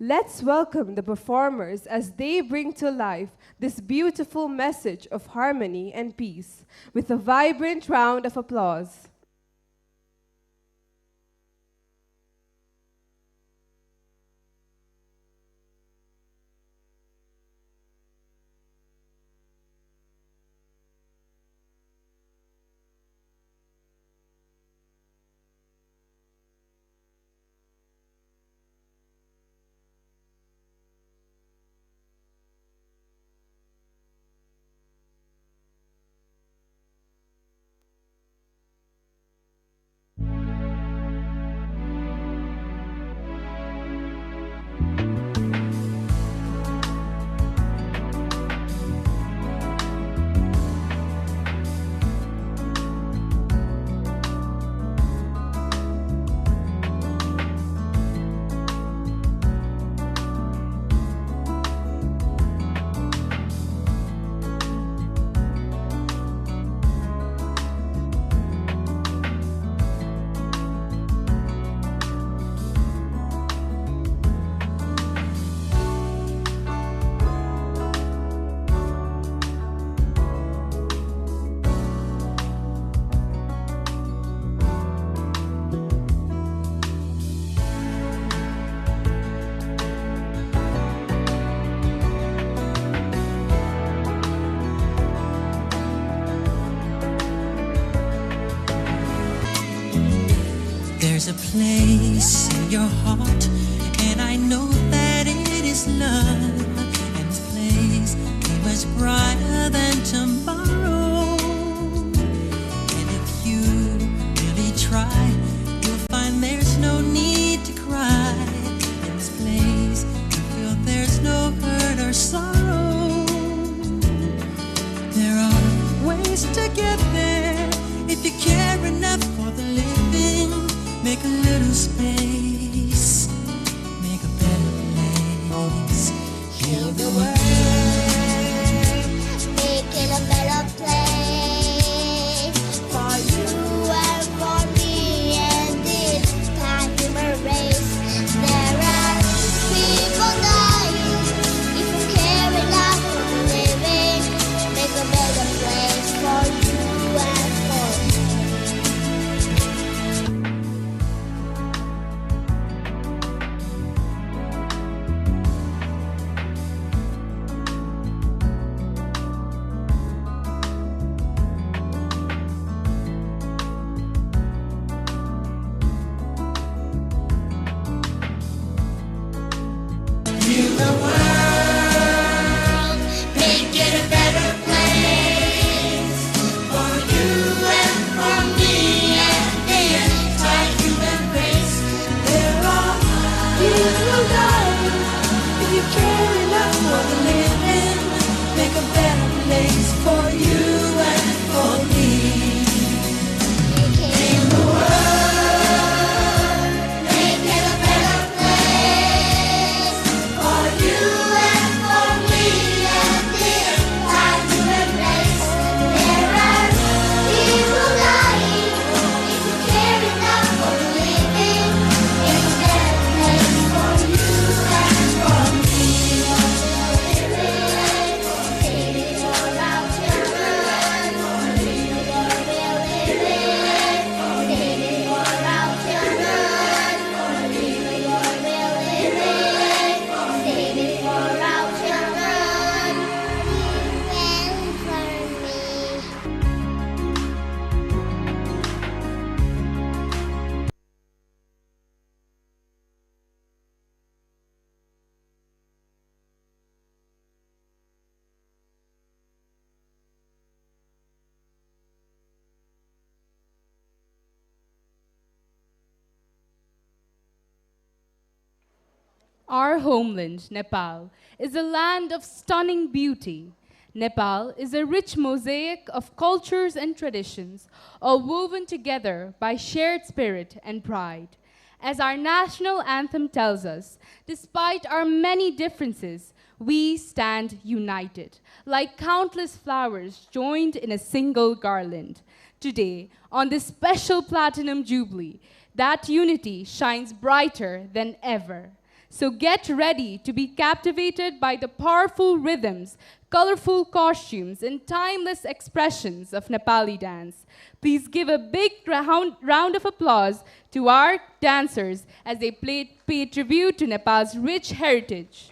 Let's welcome the performers as they bring to life this beautiful message of harmony and peace with a vibrant round of applause.
There's a place in your heart, and I know that it is love. And this place is much brighter than tomorrow. And if you really try, you'll find there's no need to cry. In this place, you feel there's no hurt or sorrow. There are ways to get there if you care enough for the living. Make a little space, make a better
Our homeland, Nepal, is a land of stunning beauty. Nepal is a rich mosaic of cultures and traditions, all woven together by shared spirit and pride. As our national anthem tells us, despite our many differences, we stand united, like countless flowers joined in a single garland. Today, on this special Platinum Jubilee, that unity shines brighter than ever. So get ready to be captivated by the powerful rhythms, colorful costumes, and timeless expressions of Nepali dance. Please give a big round of applause to our dancers as they pay tribute to Nepal's rich heritage.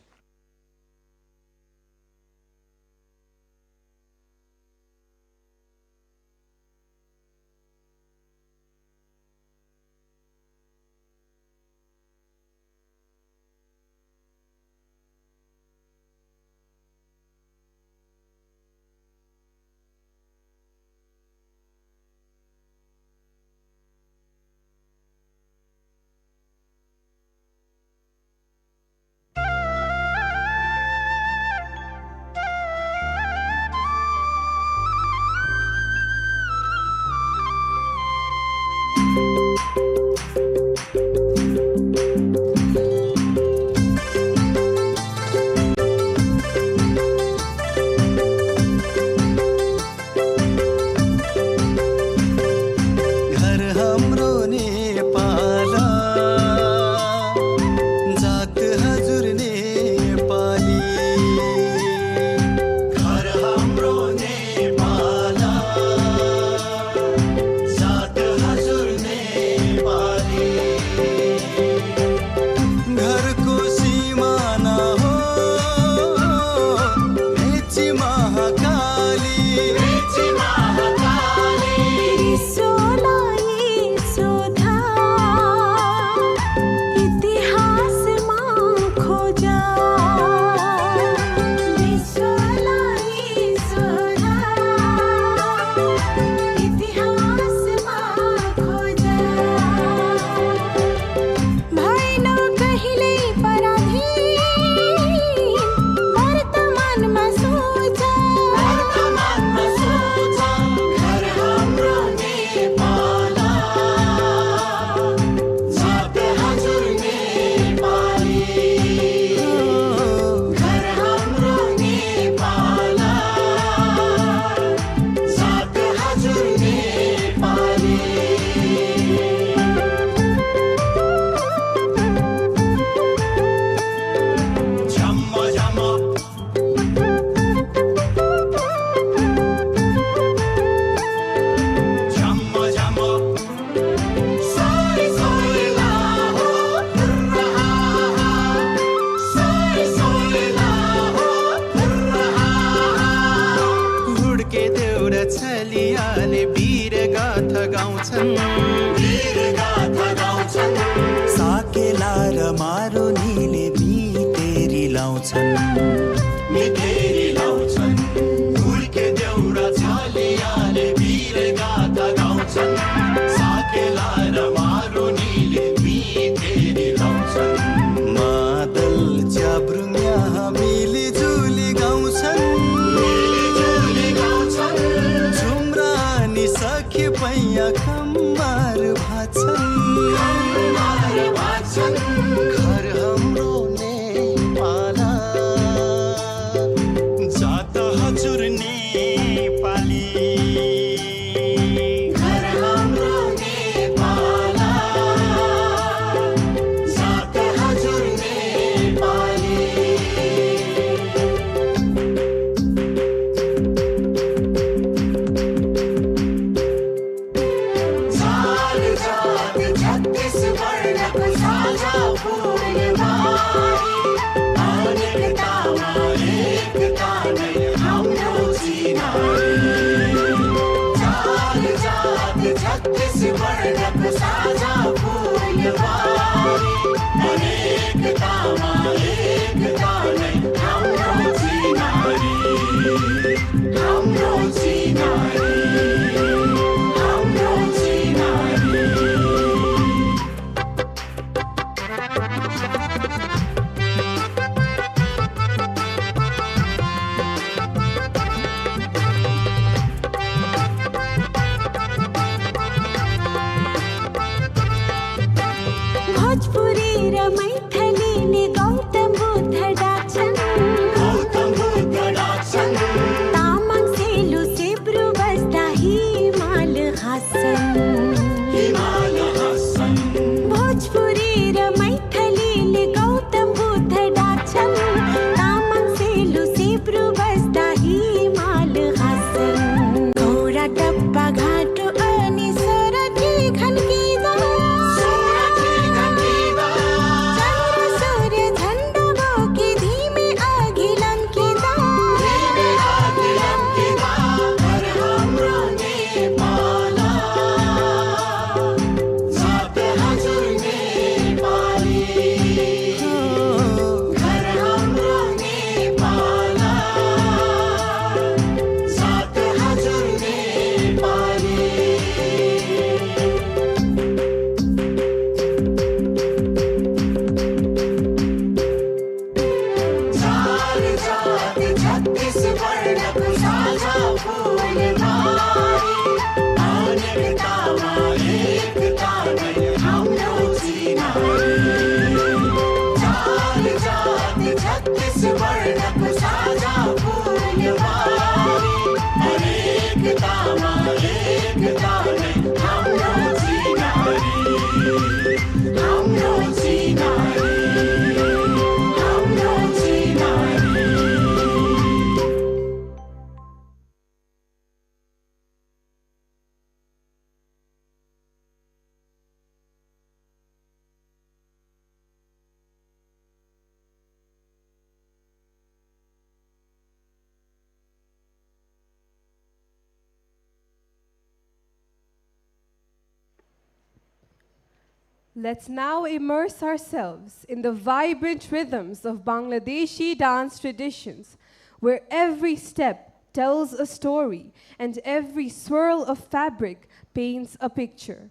Let's now immerse ourselves in the vibrant rhythms of Bangladeshi dance traditions, where every step tells a story and every swirl of fabric paints a picture.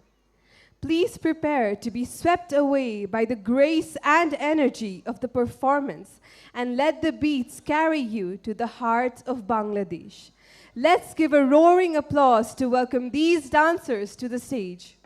Please prepare to be swept away by the grace and energy of the performance, and let the beats carry you to the heart of Bangladesh. Let's give a roaring applause to welcome these dancers to the stage.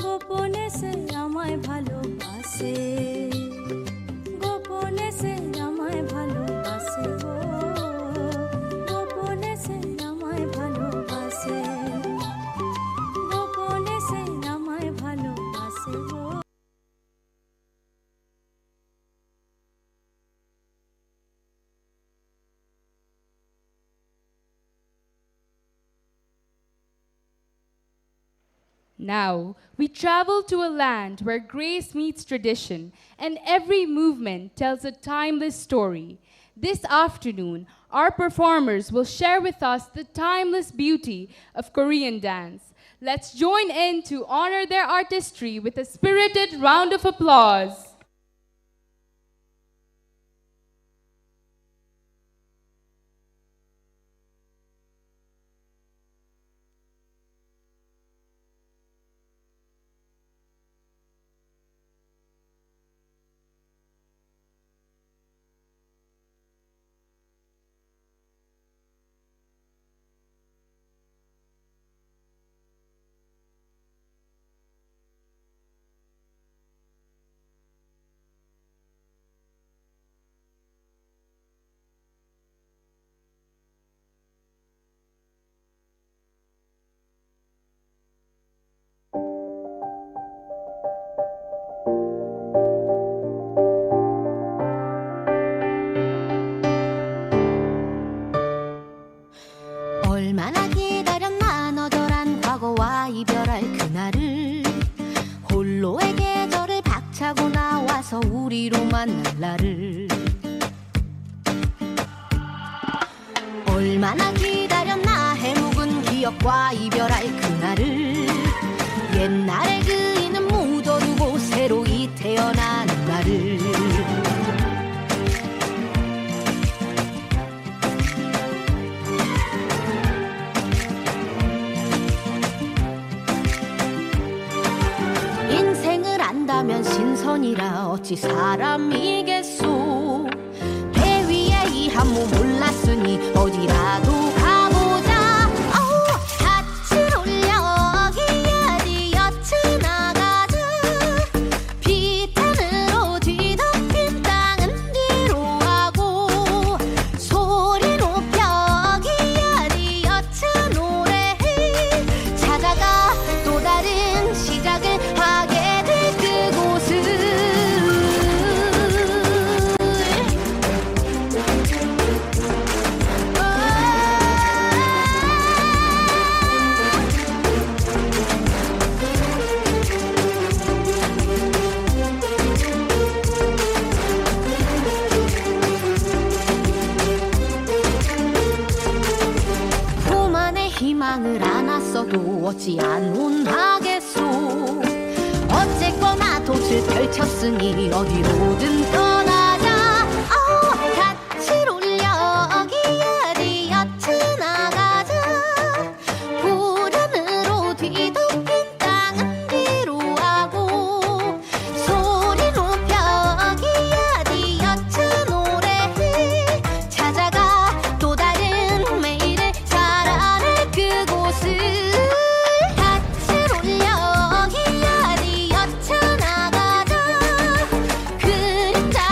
গোপনে
Now, we travel to a land where grace meets tradition, and every movement tells a timeless story. This afternoon, our performers will share with us the timeless beauty of Korean dance. Let's join in to honor their artistry with a spirited round of applause.
얼마나 기다렸나 너절한 과거와 이별할 그날을 홀로의 계절을 박차고 나와서 우리로 만날 날을 얼마나 기다렸나 해묵은 기억과 이별할 그날을 옛날의 그이는 묻어두고 새로이 태어나는 날을 안다면 신선이라 어찌 사람이겠소 배 위에 이 한몸 몰랐으니 어디라도 가보자 같이 올려 기야디 여치 나가자 비탄으로 뒤덮인 땅은 뒤로 하고 소리 높여 기야디 여치 노래해 찾아가 또 다른 시작을 하게 희망을 안았어도 어찌 안온하겠소 어쨌거나 돛을 펼쳤으니 어디로든 떠나자 같이 올려 기야디 여치 나가자 고전으로 뒤덮인 땅은 뒤로 하고 소리 높여 기야디 여치 노래해 찾아가 또 다른 매일을 살아낼 그곳을 같이 올려 기야디 여쳐 나가자 그림자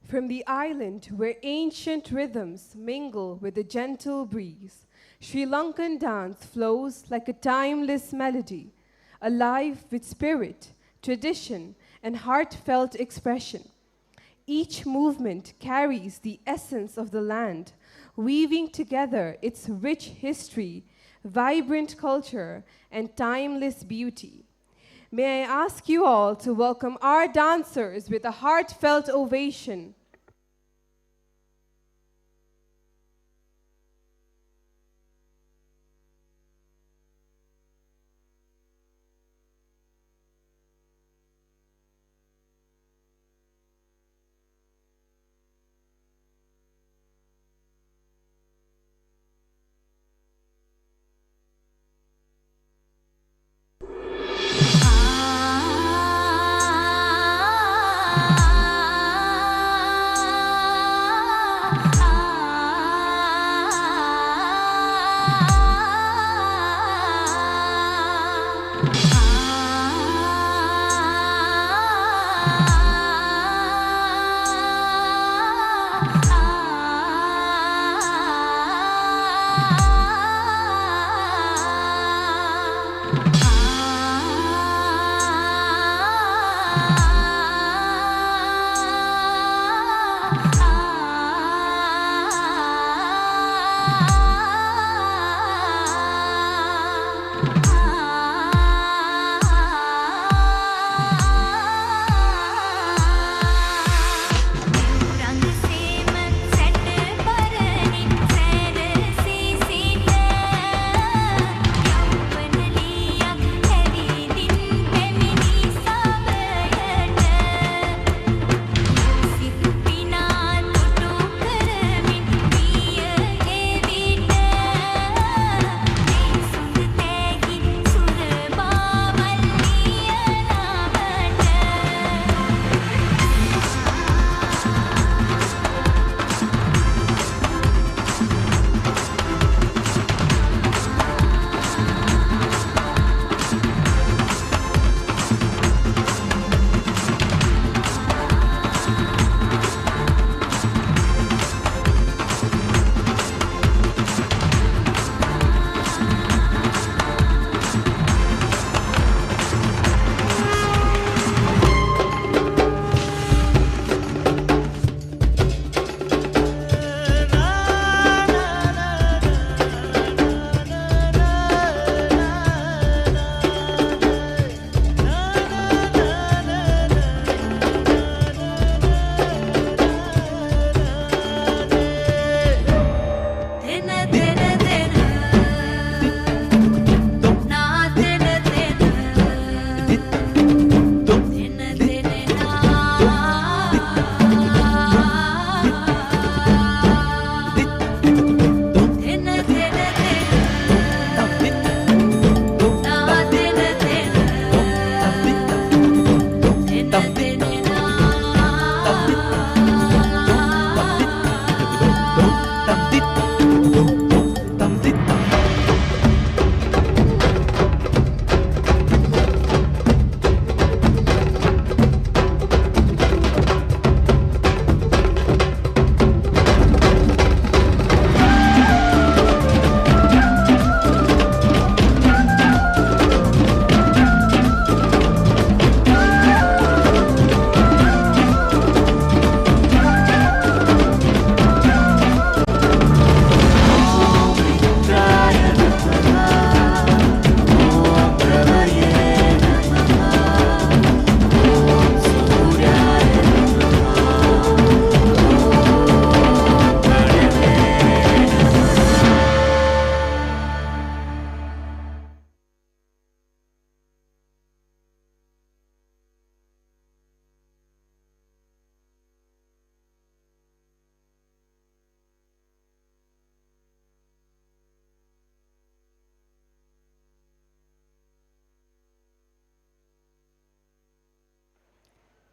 From the island where ancient rhythms mingle with a gentle breeze, Sri Lankan dance flows like a timeless melody, alive with spirit, tradition, and heartfelt expression. Each movement carries the essence of the land, weaving together its rich history, vibrant culture, and timeless beauty. May I ask you all to welcome our dancers with a heartfelt ovation.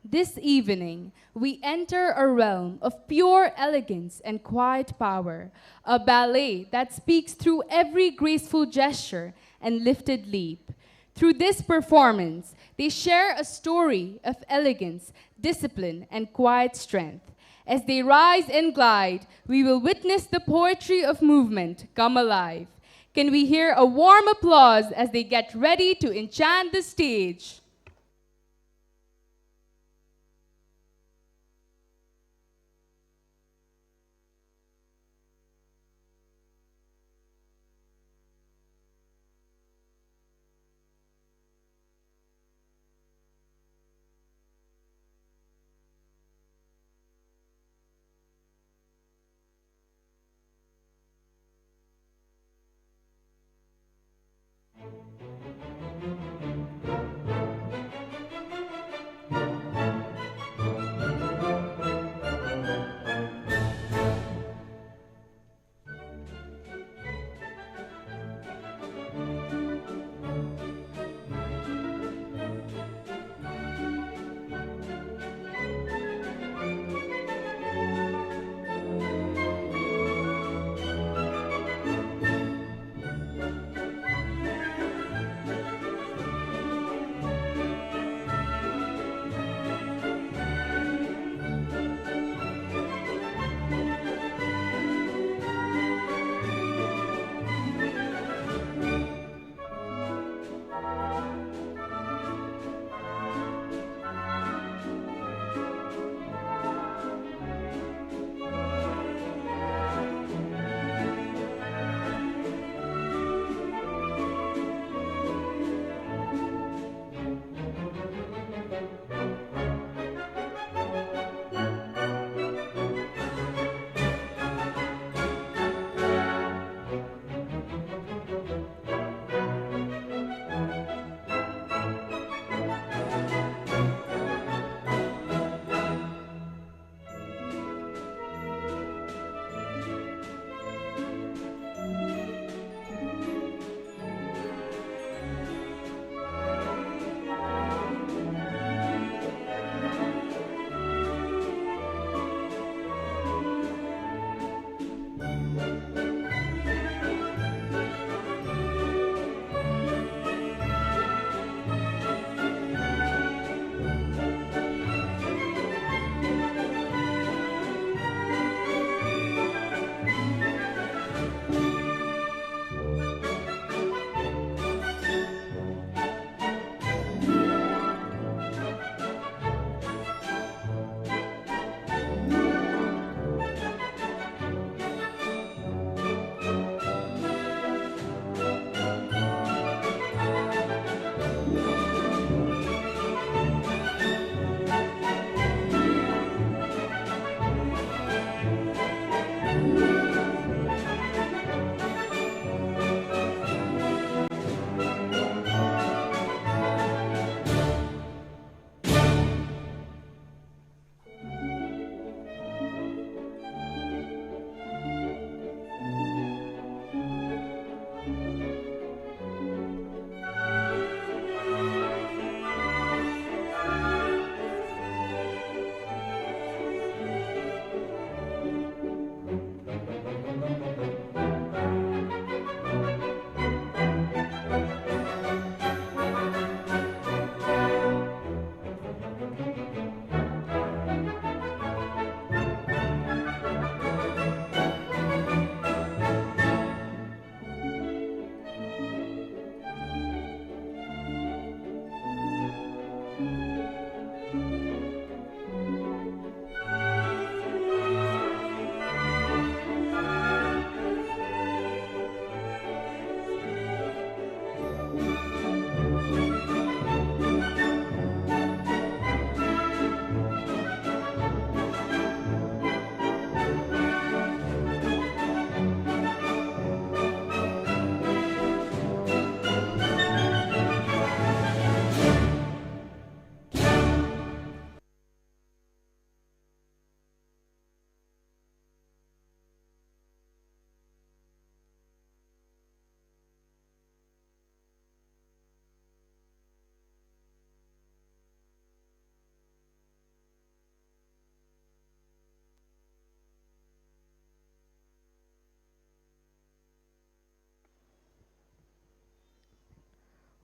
This evening, we enter a realm of pure elegance and quiet power, a ballet that speaks through every graceful gesture and lifted leap. Through this performance, they share a story of elegance, discipline, and quiet strength. As they rise and glide, we will witness the poetry of movement come alive. Can we hear a warm applause as they get ready to enchant the stage?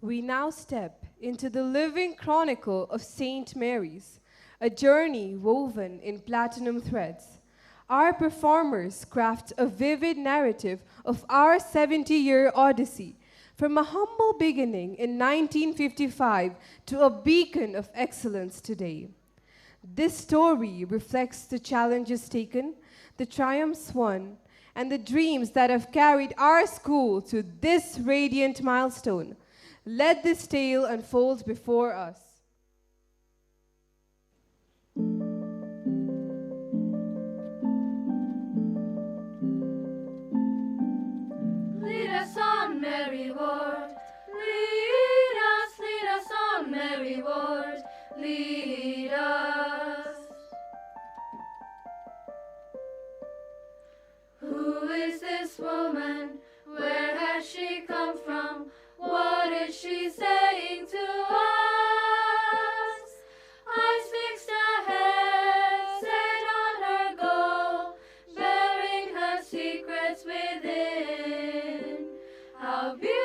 We now step into the living chronicle of St. Mary's, a journey woven in platinum threads. Our performers craft a vivid narrative of our 70-year odyssey, from a humble beginning in 1955 to a beacon of excellence today. This story reflects the challenges taken, the triumphs won, and the dreams that have carried our school to this radiant milestone. Let this tale unfold before us.
Lead us on, Mary Ward. Lead us on, Mary Ward. Lead us. Who is this woman? Where has she come from? What is she saying to us? Eyes fixed ahead, set on her goal, bearing her secrets within. How beautiful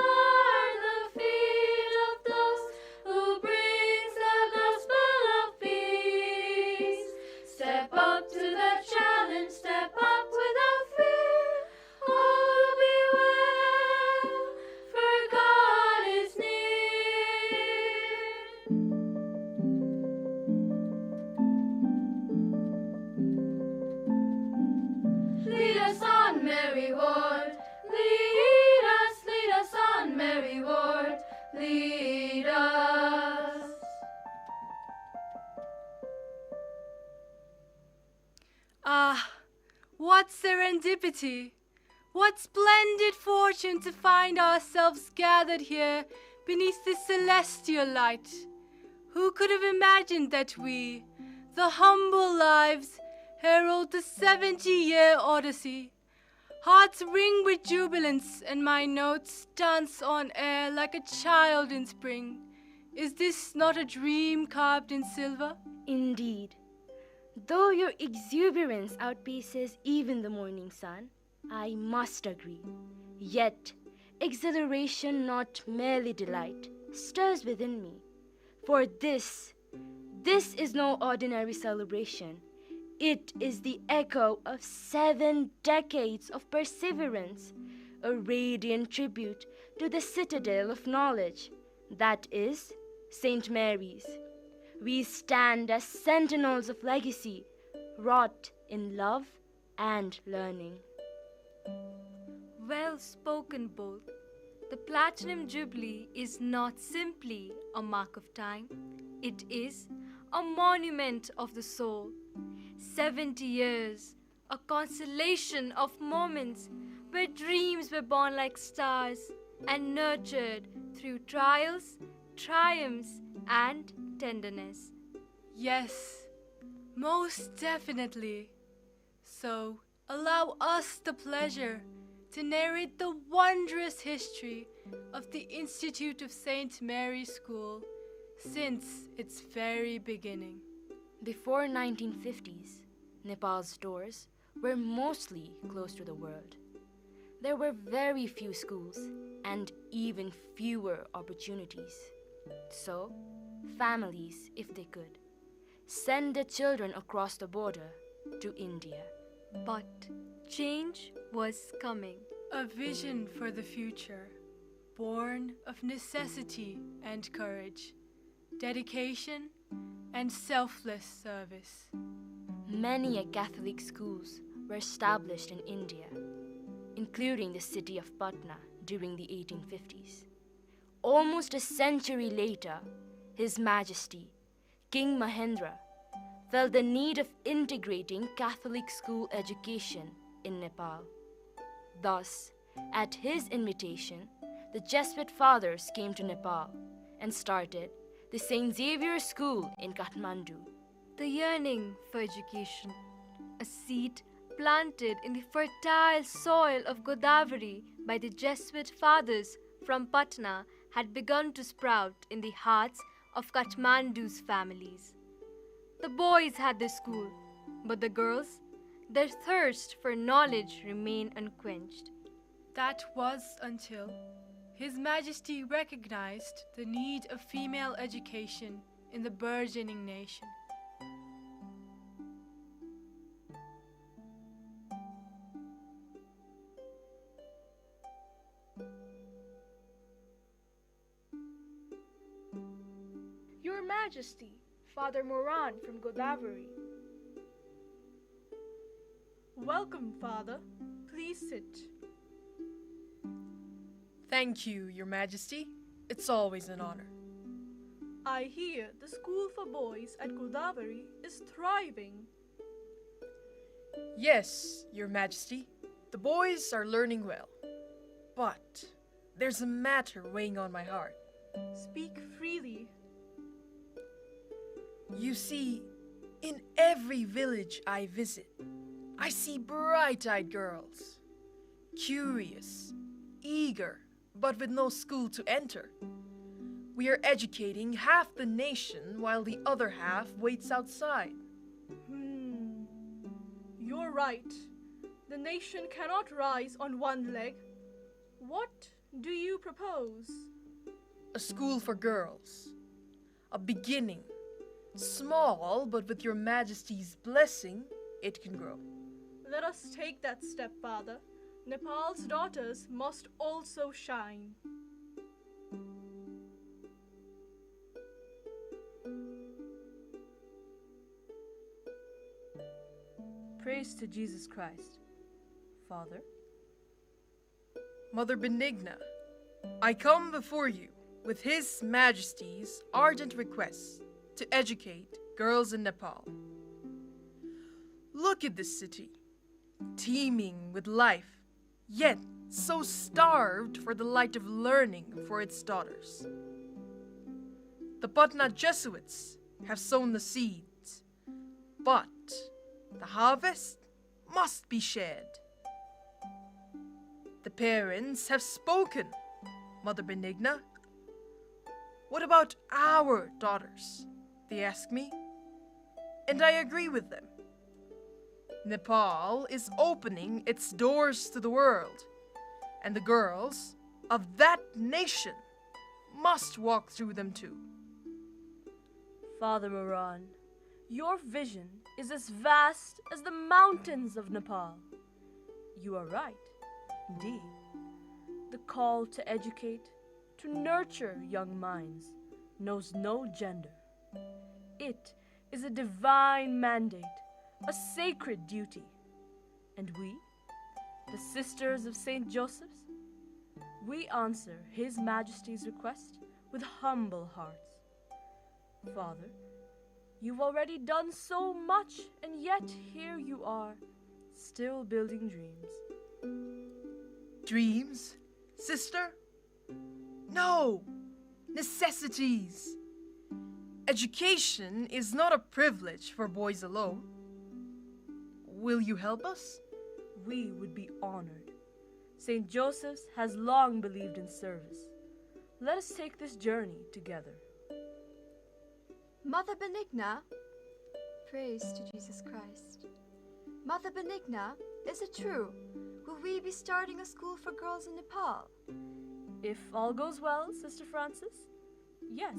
are the feet of those who brings the gospel of peace. Step up to the challenge, step up without fear. All be well, for God is near. Lead us on, Mary Ward. Lead us on, Mary Ward. Lead us.
Ah, what serendipity! What splendid fortune to find ourselves gathered here beneath this celestial light. Who could have imagined that we, the humble lives, herald the 70-year odyssey? Hearts ring with jubilance, and my notes dance on air like a child in spring. Is this not a dream carved in silver?
Indeed. Though your exuberance outpaces even the morning sun, I must agree. Yet, exhilaration, not merely delight, stirs within me. For this is no ordinary celebration. It is the echo of 7 decades of perseverance, a radiant tribute to the citadel of knowledge, that is, St. Mary's. We stand as sentinels of legacy, wrought in love and learning.
Well spoken, both. The Platinum Jubilee is not simply a mark of time, it is a monument of the soul. 70 years, a constellation of moments where dreams were born like stars and nurtured through trials, triumphs, and tenderness.
Yes, most definitely. So, allow us the pleasure to narrate the wondrous history of the Institute of St. Mary School since its very beginning.
Before 1950s, Nepal's doors were mostly closed to the world. There were very few schools and even fewer opportunities. So, families, if they could, send their children across the border to India.
But change was coming.
A vision for the future, born of necessity and courage, dedication and selfless service.
Many Catholic schools were established in India, including the city of Patna during the 1850s. Almost a century later, His Majesty, King Mahendra, felt the need of integrating Catholic school education in Nepal. Thus, at his invitation, the Jesuit fathers came to Nepal and started the St. Xavier School in Kathmandu.
The yearning for education, a seed planted in the fertile soil of Godavari by the Jesuit fathers from Patna, had begun to sprout in the hearts of Kathmandu's families. The boys had their school, but the girls, their thirst for knowledge remained unquenched.
That was until His Majesty recognized the need of female education in the burgeoning nation.
Your Majesty, Father Moran from Godavari.
Welcome, Father. Please sit.
Thank you, Your Majesty. It's always an honor.
I hear the school for boys at Godavari is thriving.
Yes, Your Majesty. The boys are learning well. But there's a matter weighing on my heart.
Speak freely.
You see, in every village I visit, I see bright-eyed girls. Curious, eager, but with no school to enter. We are educating half the nation while the other half waits outside.
You're right. The nation cannot rise on one leg. What do you propose?
A school for girls. A beginning. Small, but with Your Majesty's blessing, it can grow.
Let us take that step, Father. Nepal's daughters must also shine.
Praise to Jesus Christ. Father?
Mother Benigna, I come before you with His Majesty's ardent request to educate girls in Nepal. Look at this city, teeming with life, yet so starved for the light of learning for its daughters. The Patna Jesuits have sown the seeds, but the harvest must be shared. The parents have spoken, Mother Benigna. What about our daughters? They ask me, and I agree with them. Nepal is opening its doors to the world, and the girls of that nation must walk through them too.
Father Moran, your vision is as vast as the mountains of Nepal. You are right, indeed. The call to educate, to nurture young minds, knows no gender. It is a divine mandate, a sacred duty. And we, the Sisters of St. Joseph's, we answer His Majesty's request with humble hearts. Father, you've already done so much, and yet here you are, still building dreams.
Dreams, sister? No, necessities. Education is not a privilege for boys alone. Will you help us?
We would be honored. St. Joseph's has long believed in service. Let us take this journey together.
Mother Benigna, praise to Jesus Christ. Mother Benigna, is it true? Will we be starting a school for girls in Nepal?
If all goes well, Sister Francis, yes.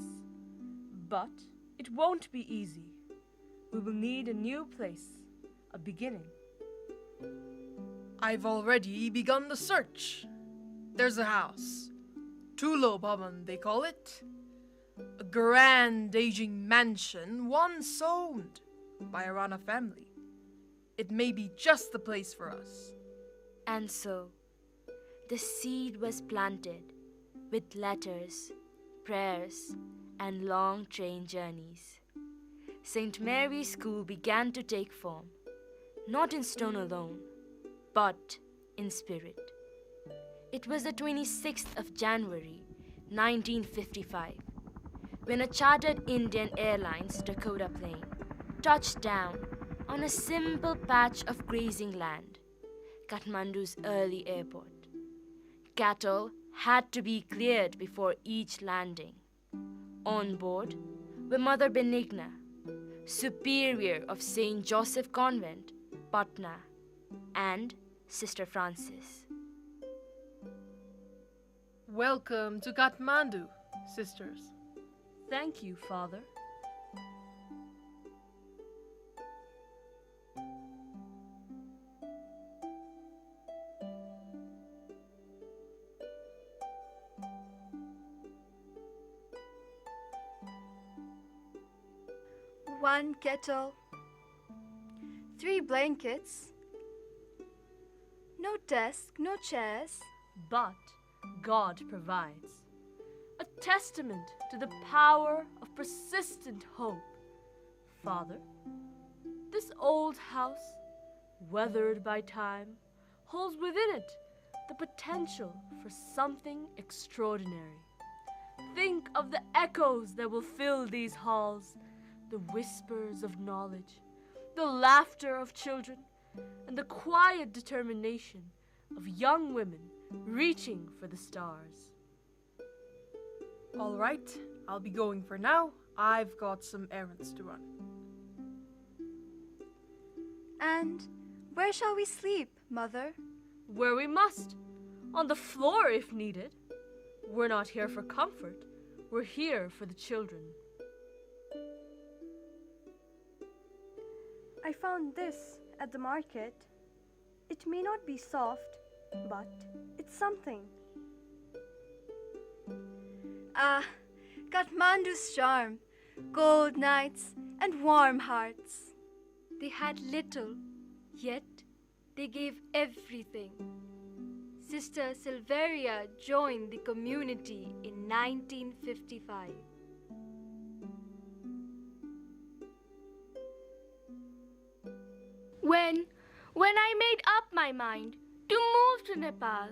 But it won't be easy. We will need a new place, a beginning.
I've already begun the search. There's a house. Tulo Bhavan, they call it. A grand aging mansion once owned by a Rana family. It may be just the place for us.
And so, the seed was planted with letters, prayers, and long train journeys. St. Mary's School began to take form, not in stone alone, but in spirit. It was the 26th of January, 1955, when a chartered Indian Airlines Dakota plane touched down on a simple patch of grazing land, Kathmandu's early airport. Cattle had to be cleared before each landing. On board were Mother Benigna, Superior of St. Joseph Convent, Patna, and Sister Francis.
Welcome to Kathmandu, sisters.
Thank you, Father.
1 kettle, 3 blankets, no desk, no chairs.
But God provides. A testament to the power of persistent hope. Father, this old house, weathered by time, holds within it the potential for something extraordinary. Think of the echoes that will fill these halls, the whispers of knowledge, the laughter of children, and the quiet determination of young women reaching for the stars.
All right, I'll be going for now. I've got some errands to run.
And where shall we sleep, Mother?
Where we must, on the floor if needed. We're not here for comfort, we're here for the children.
I found this at the market. It may not be soft, but it's something. Ah, Kathmandu's charm, cold nights and warm hearts.
They had little, yet they gave everything. Sister Silveria joined the community in 1955.
When I made up my mind to move to Nepal,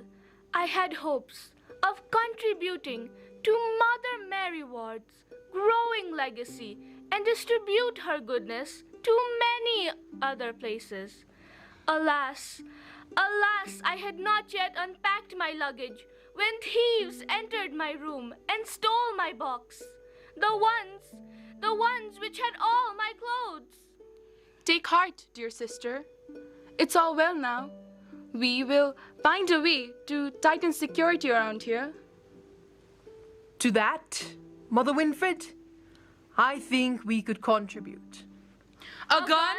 I had hopes of contributing to Mother Mary Ward's growing legacy and distribute her goodness to many other places. Alas, I had not yet unpacked my luggage when thieves entered my room and stole my box. The ones which had all my clothes.
Take heart, dear sister. It's all well now. We will find a way to tighten security around here.
To that, Mother Winfred, I think we could contribute.
A gun?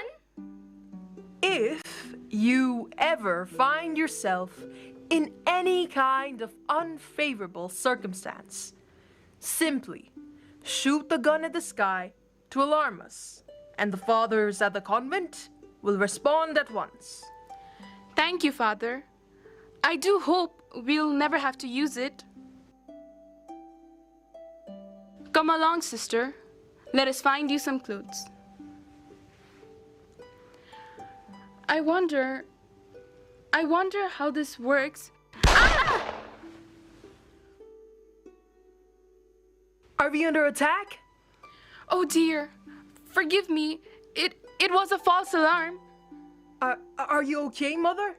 If you ever find yourself in any kind of unfavorable circumstance, simply shoot the gun at the sky to alarm us, and the fathers at the convent will respond at once.
Thank you, Father. I do hope we'll never have to use it. Come along, sister. Let us find you some clothes. I wonder how this works. Ah!
Are we under attack?
Oh dear. Forgive me. It was a false alarm.
Are you okay, Mother?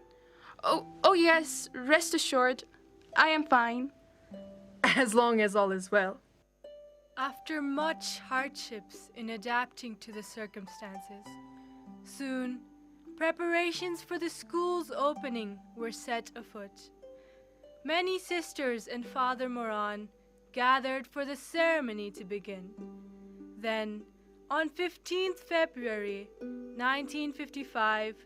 Oh yes. Rest assured. I am fine.
As long as all is well.
After much hardships in adapting to the circumstances, soon preparations for the school's opening were set afoot. Many sisters and Father Moran gathered for the ceremony to begin. Then, on 15th February 1955,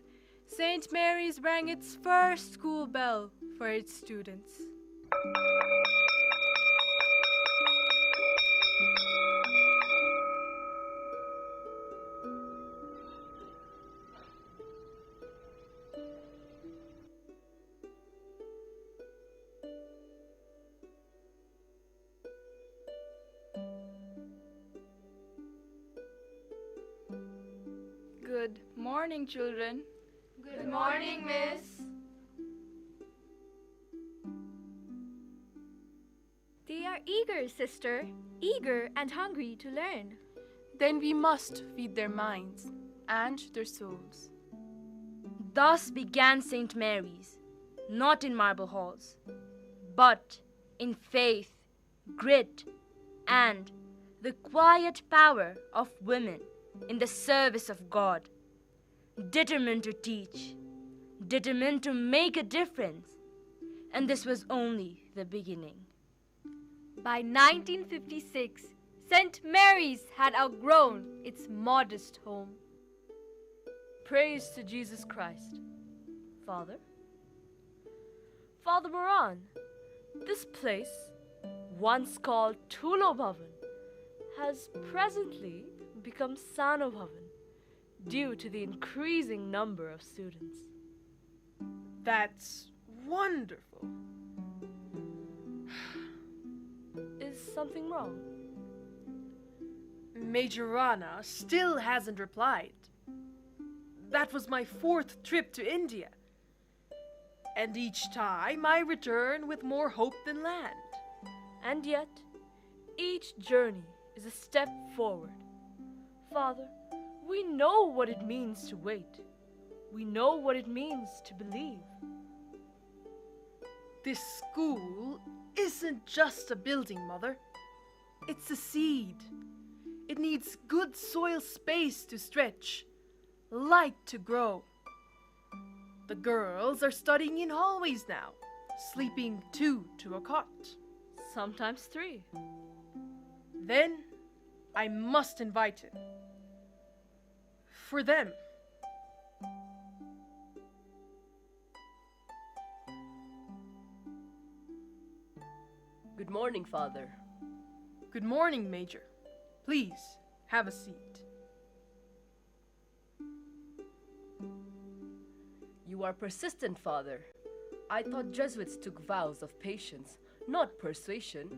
St. Mary's rang its first school bell for its students.
Good morning, children.
Good morning, Miss.
They are eager, sister, eager and hungry to learn.
Then we must feed their minds and their souls.
Thus began St. Mary's, not in marble halls, but in faith, grit, and the quiet power of women in the service of God, determined to teach, determined to make a difference. And this was only the beginning.
By 1956, St. Mary's had outgrown its modest home.
Praise to Jesus Christ. Father Moran, this place, once called Tulo Bhavan, has presently become Sano Bhavan due to the increasing number of students.
That's wonderful.
Is something wrong?
Major Rana still hasn't replied. That was my 4th trip to India. And each time I return with more hope than land.
And yet, each journey is a step forward. Father, we know what it means to wait. We know what it means to believe.
This school isn't just a building, Mother. It's a seed. It needs good soil space to stretch, light to grow. The girls are studying in hallways now, sleeping 2 to a cot.
Sometimes 3.
Then I must invite him. For them.
Good morning, Father.
Good morning, Major. Please, have a seat.
You are persistent, Father. I thought Jesuits took vows of patience, not persuasion.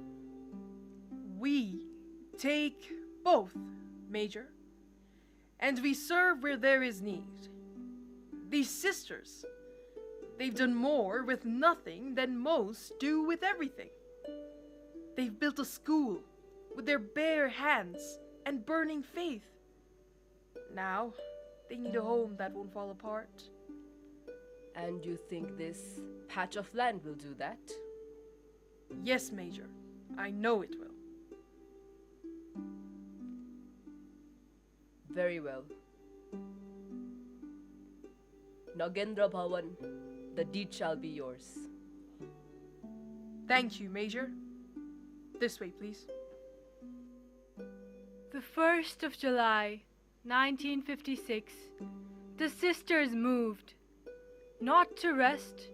We take both, Major. And we serve where there is need. These sisters, they've done more with nothing than most do with everything. They've built a school with their bare hands and burning faith. Now, they need a home that won't fall apart.
And you think this patch of land will do that?
Yes, Major. I know it will.
Very well. Nagendra Bhavan, the deed shall be yours.
Thank you, Major. This way, please.
The 1st of July, 1956, the sisters moved, not to rest,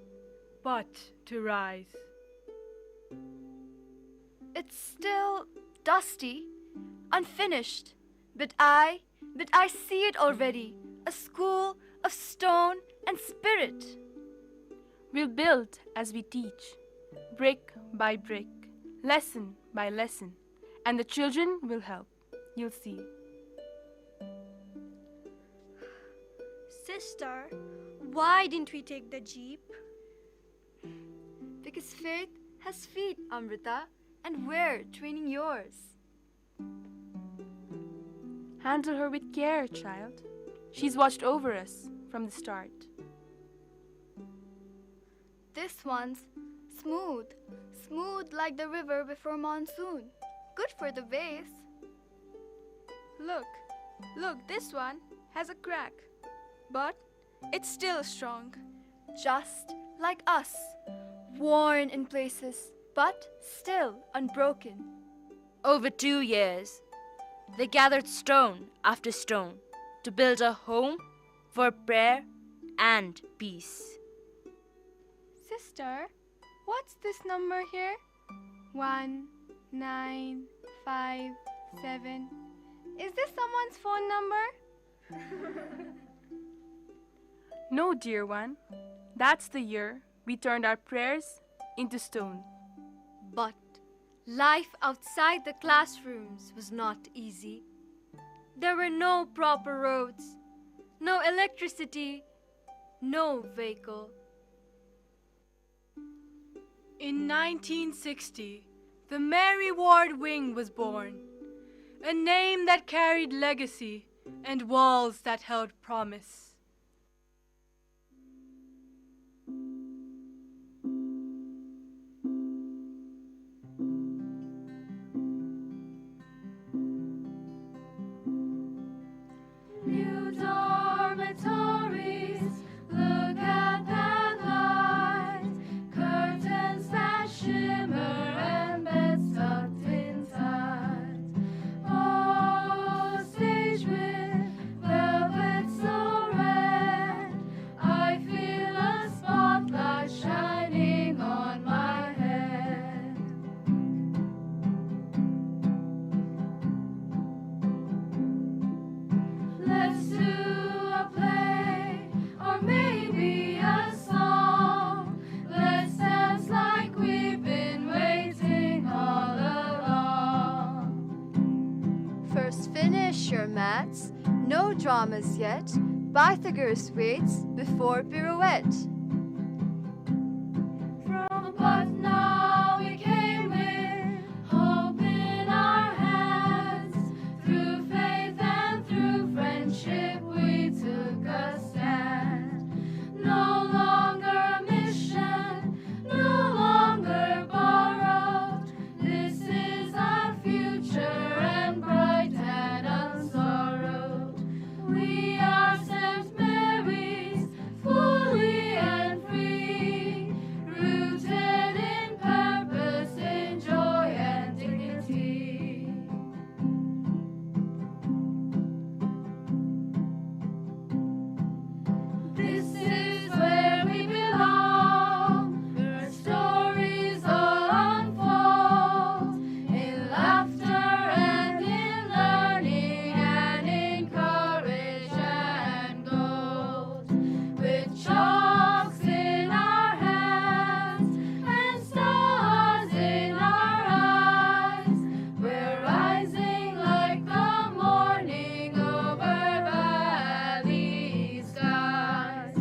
but to rise.
It's still dusty, unfinished, but I see it already, a school of stone and spirit.
We'll build as we teach, brick by brick, lesson by lesson, and the children will help. You'll see.
Sister, why didn't we take the jeep?
Because faith has feet, Amrita, and we're training yours.
Handle her with care, child. She's watched over us from the start.
This one's smooth, smooth like the river before monsoon. Good for the vase.
Look, this one has a crack, but it's still strong.
Just like us, worn in places, but still unbroken.
Over 2 years, they gathered stone after stone to build a home for prayer and peace.
Sister, what's this number here? 1957. Is this someone's phone number?
No, dear one. That's the year we turned our prayers into stone.
But life outside the classrooms was not easy. There were no proper roads, no electricity, no vehicle.
In 1960, the Mary Ward Wing was born, a name that carried legacy and walls that held promise.
New dormitories, look at that light. Curtains that shimmer and beds tucked in tight. Oh, stage with velvet so
First finish your maths, no dramas yet. Pythagoras waits before pirouette.
From Patna we came with hope in our hands. Through faith and through friendship we took a stand. No longer a mission, no longer borrowed. This is our future and bright and unsorrowed. We are St. Mary's, fully and free, rooted in purpose, in joy and dignity. This is where we belong, where stories all unfold, in laughter and in learning and in courage and gold. With chalks in our hands and stars in our eyes, we're rising like the morning over valley skies.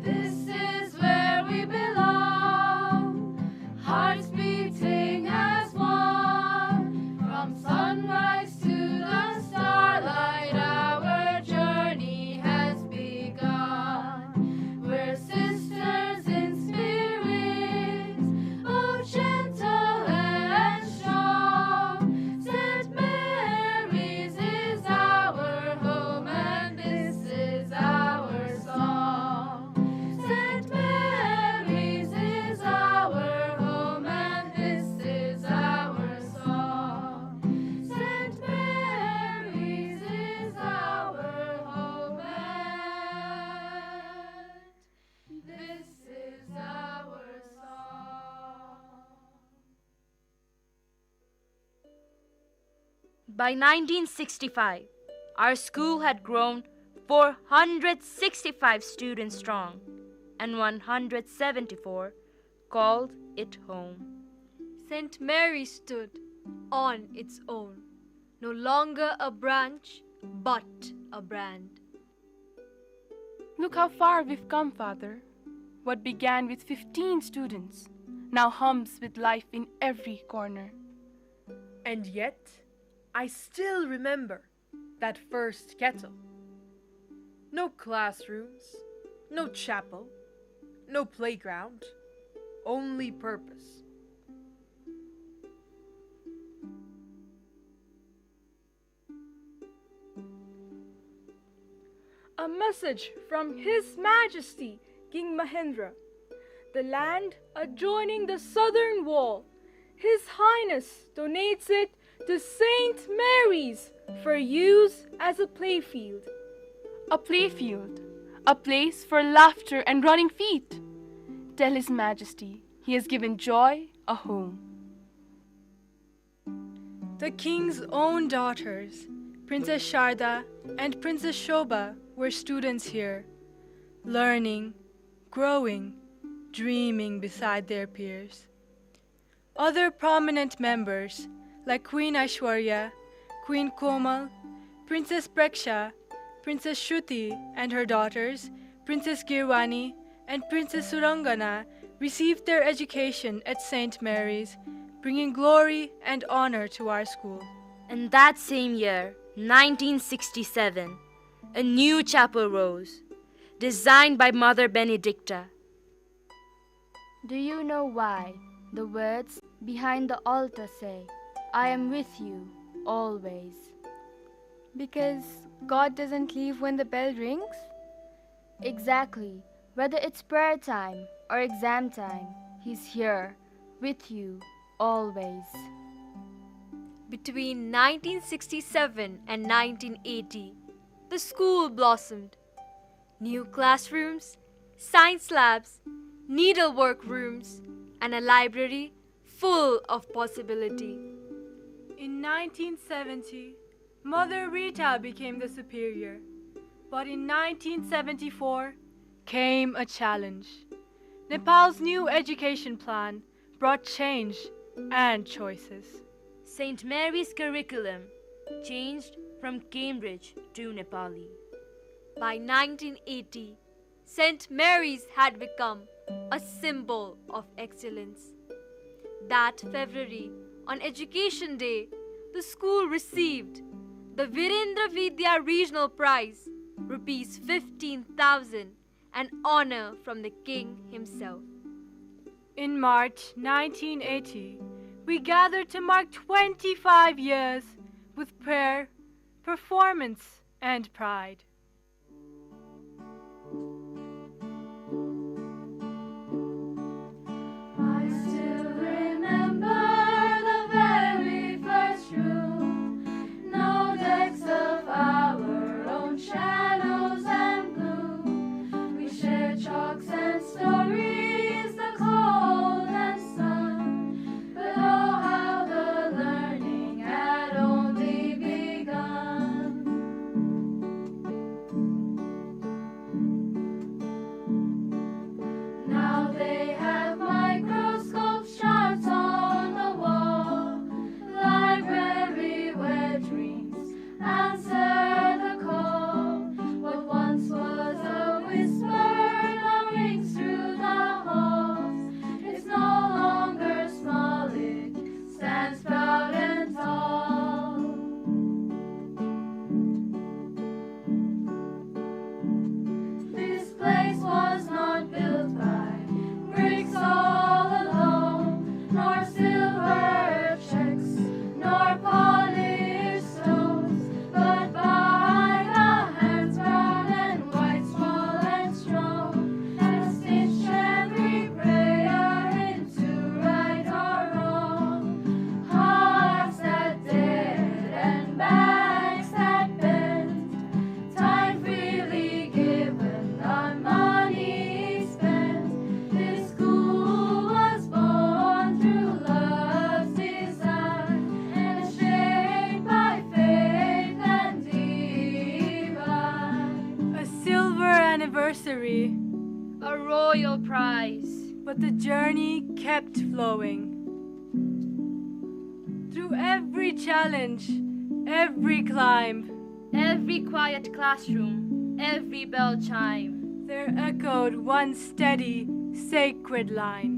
This is where we belong, hearts beating as one. From sunrise to the starlight, our journey has begun. We're sisters in spirit, oh gentle and strong. St. Mary's is our home, and this is our song. St. Mary's is our home, and this is our song. St. Mary's is our home, and this is our song.
By 1965, our school had grown 465 students strong, and 174 called it home.
St. Mary stood on its own, no longer a branch, but a brand.
Look how far we've come, Father. What began with 15 students now hums with life in every corner.
And yet, I still remember that first kettle. No classrooms, no chapel, no playground, only purpose.
A message from His Majesty King Mahendra. The land adjoining the southern wall, His Highness donates it to St. Mary's for use as a playfield.
A playfield, a place for laughter and running feet. Tell His Majesty he has given joy a home.
The king's own daughters, Princess Sharda and Princess Shobha, were students here, learning, growing, dreaming beside their peers. Other prominent members, like Queen Aishwarya, Queen Komal, Princess Preksha, Princess Shruti and her daughters, Princess Girwani and Princess Surangana, received their education at St. Mary's, bringing glory and honor to our school.
And that same year, 1967, a new chapel rose, designed by Mother Benedicta.
Do you know why the words behind the altar say, "I am with you always"?
Because God doesn't leave when the bell rings?
Exactly. Whether it's prayer time or exam time, He's here with you always.
Between 1967 and 1980, the school blossomed. New classrooms, science labs, needlework rooms, and a library full of possibility.
In 1970, Mother Rita became the superior, but in 1974 came a challenge. Nepal's new education plan brought change and choices.
St. Mary's curriculum changed from Cambridge to Nepali.
By 1980, St. Mary's had become a symbol of excellence. That February, on Education Day, the school received the Virendra Vidya Regional Prize, rupees 15,000, an honor from the king himself.
In March 1980, we gathered to mark 25 years with prayer, performance, and pride.
I still remember the very first room. No decks of our own shadows and gloom. We shared chalks and stories, the cold and sun. But oh, how the learning had only begun. Now they have microscope charts on the wall. Library where dreams answer the call. What once was a whisper now rings through the halls. It's no longer small, it stands proud and tall. This place was not built by bricks all alone, nor silver checks, nor polished stones, but by the hands brown and white, small and strong, that stitched every prayer into right or wrong. Hearts that dared and backs that bent, time freely given, not money spent. This school was born through love's design and shaped by faith and divine.
A silver anniversary,
A royal prize.
but the journey kept flowing. Through every challenge, every climb,
Every quiet classroom, every bell chime.
there echoed one steady, sacred line.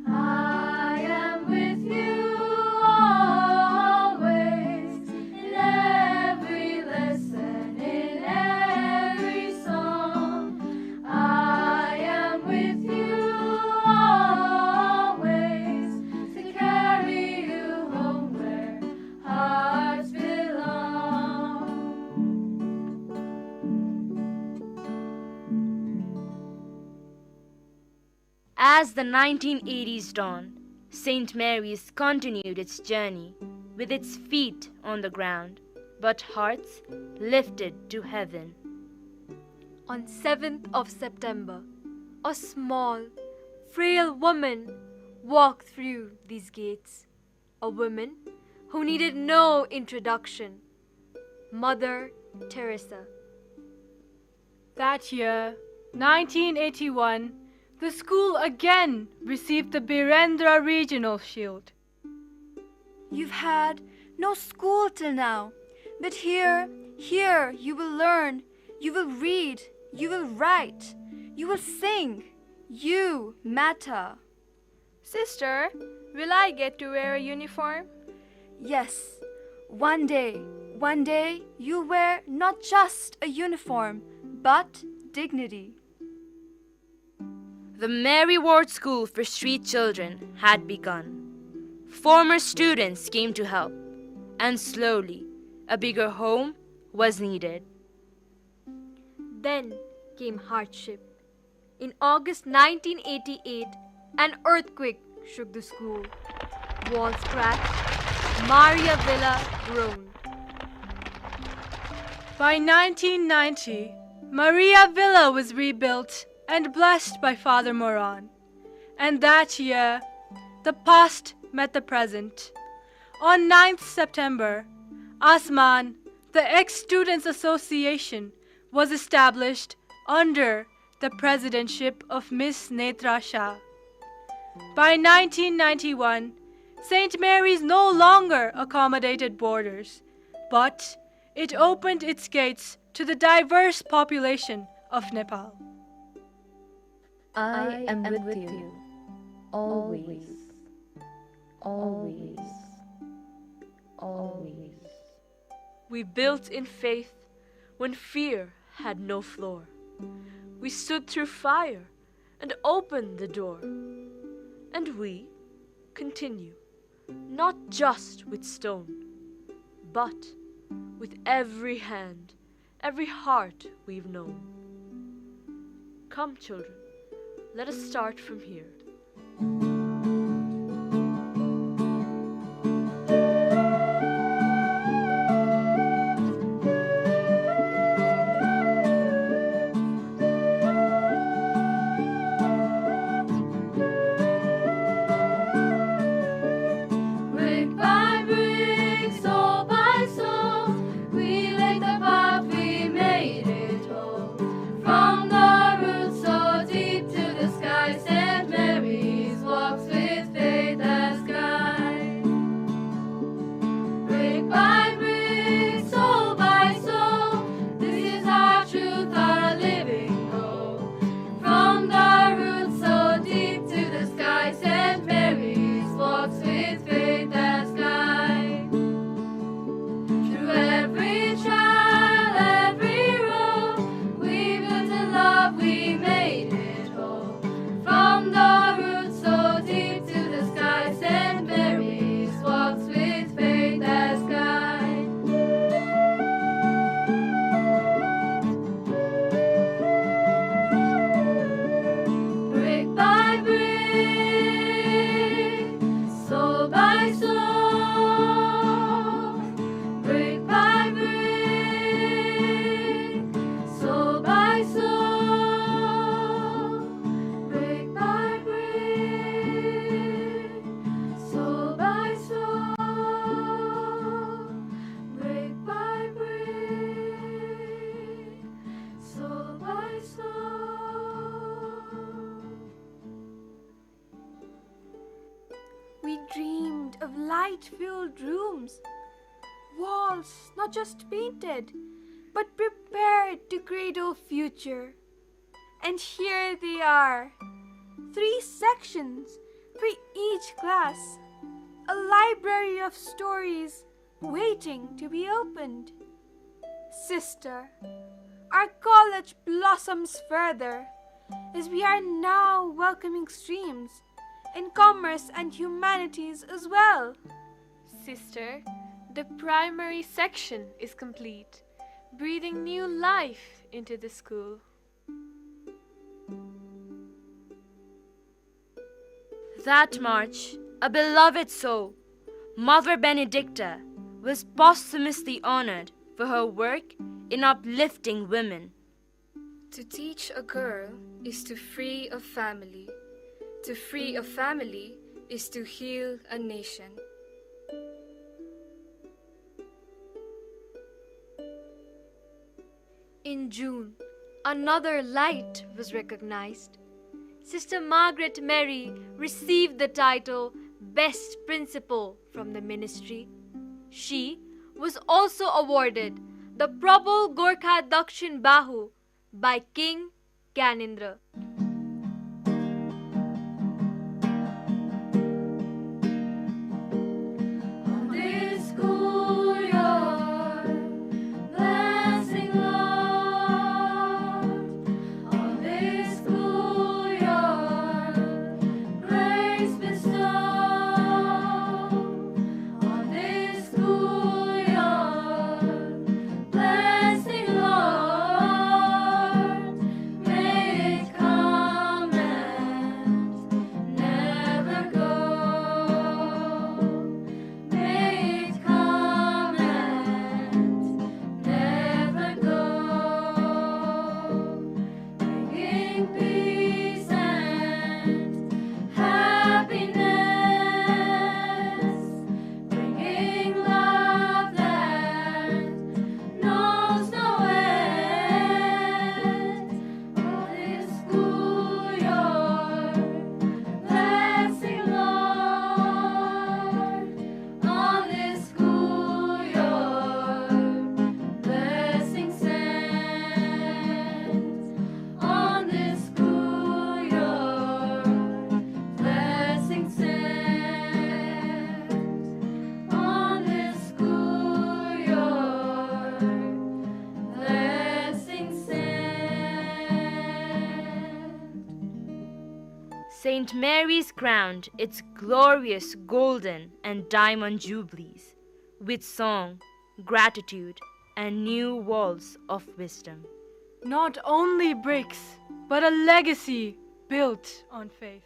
I am with you always, in every lesson, in every song. I am with you always, to carry you home where hearts belong.
As the 1980s dawned, St. Mary's continued its journey with its feet on the ground, but hearts lifted to heaven.
On 7th of September, a small, frail woman walked through these gates. A woman who needed no introduction. Mother Teresa.
That year, 1981, the school again received the Birendra Regional Shield.
You've had no school till now, but here you will learn, you will read, you will write, you will sing. You matter.
Sister, will I get to wear a uniform?
Yes, one day you'll wear not just a uniform, but dignity.
The Mary Ward School for Street Children had begun. Former students came to help, and slowly a bigger home was needed.
Then came hardship. In August 1988, an earthquake shook the school. Walls cracked, Maria Villa groaned.
By 1990, Maria Villa was rebuilt and blessed by Father Moran. And that year, the past met the present. On 9th September, Asman, the Ex-Students Association, was established under the presidentship of Miss Netra Shah. By 1991, St. Mary's no longer accommodated boarders, but it opened its gates to the diverse population of Nepal.
I am with you, always, always, always.
We built in faith when fear had no floor. We stood through fire and opened the door. And we continue, not just with stone, but with every hand, every heart we've known. Come, children, let us start from here.
Brick by brick, soul by soul, we laid the path, we made it whole. From the roots so deep to the sky, St. Mary's walks with faith as guide. Brick by brick, soul by soul, this is our truth, our living goal. From the roots so deep to the sky, St. Mary's walks with faith as guide. Through every trial, every road, we built in love, we made it whole. From the roots so deep to the sky, St. Mary's walks with faith as guide. Brick by brick, soul by soul, brick by brick, soul by soul, brick by brick, soul by soul, brick by brick, soul by soul.
We dreamed of light-filled rooms, walls not just painted, but prepared to cradle future. And here they are, 3 sections for each class, a library of stories waiting to be opened. Sister, our college blossoms further as we are now welcoming streams in commerce and humanities as well.
Sister, the primary section is complete, breathing new life into the school.
That March, a beloved soul, Mother Benedicta, was posthumously honored for her work in uplifting women.
To teach a girl is to free a family. To free a family is to heal a nation. In June, another light was recognized. Sister Margaret Mary received the title Best Principal from the ministry. She was also awarded the Prabal Gorkha Dakshin Bahu by King Gyanendra.
This schoolyard, blessing Lord, on this schoolyard, grace bestow, on this schoolyard, blessing Lord, may it come.
St. Mary's crowned its glorious golden and diamond jubilees with song, gratitude, and new walls of wisdom.
Not only bricks, but a legacy built on faith.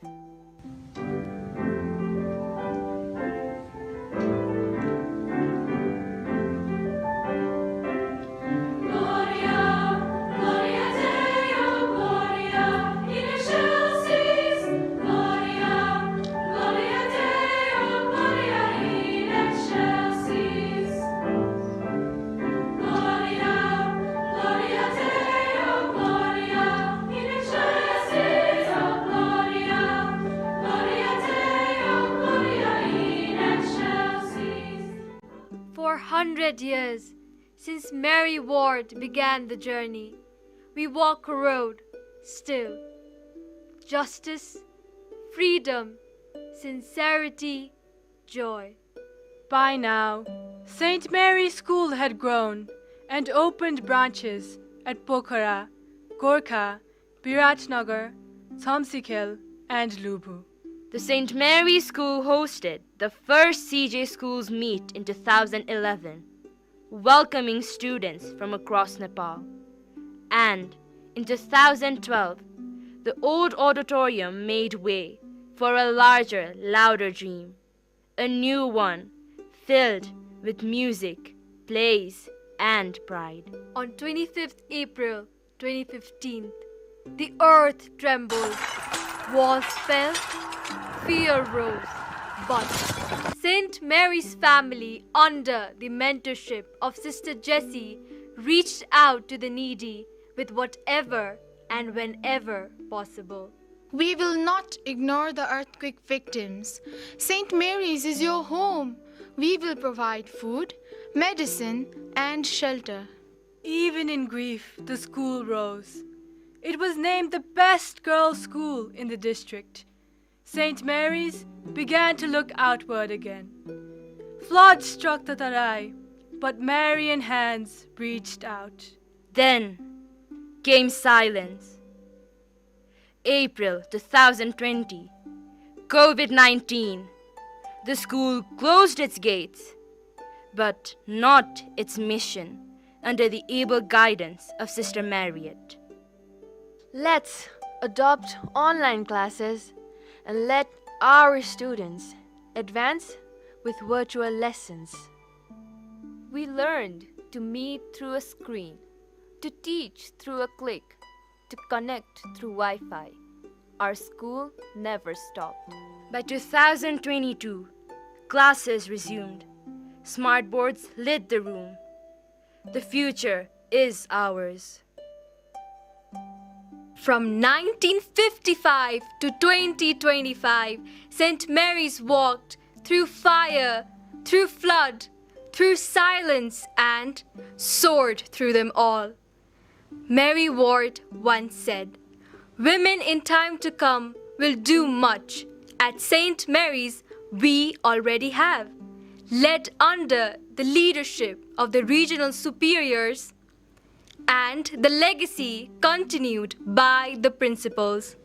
For 100 years, since Mary Ward began the journey, we walk a road still. Justice, freedom, sincerity, joy.
By now, St. Mary's School had grown and opened branches at Pokhara, Gorkha, Biratnagar, Thamsikhel, and Lubu.
The St. Mary School hosted the first CJ Schools meet in 2011, welcoming students from across Nepal. And in 2012, the old auditorium made way for a larger, louder dream, a new one filled with music, plays, and pride.
On 25th April 2015, the earth trembled, walls fell, fear rose. But St. Mary's family, under the mentorship of Sister Jessie, reached out to the needy with whatever and whenever possible.
We will not ignore the earthquake victims. St. Mary's is your home. We will provide food, medicine, and shelter.
Even in grief, the school rose. It was named the best girls' school in the district. St. Mary's began to look outward again. Flood struck the Tarai, but Marian hands reached out.
Then came silence. April 2020, COVID-19. The school closed its gates, but not its mission, under the able guidance of Sister Marriott.
Let's adopt online classes and let our students advance with virtual lessons.
We learned to meet through a screen, to teach through a click, to connect through Wi-Fi. Our school never stopped.
By 2022, classes resumed. Smartboards lit the room. The future is ours.
From 1955 to 2025, St. Mary's walked through fire, through flood, through silence, and soared through them all. Mary Ward once said, "Women in time to come will do much. At St. Mary's, we already have." Led under the leadership of the regional superiors, and the legacy continued by the principals.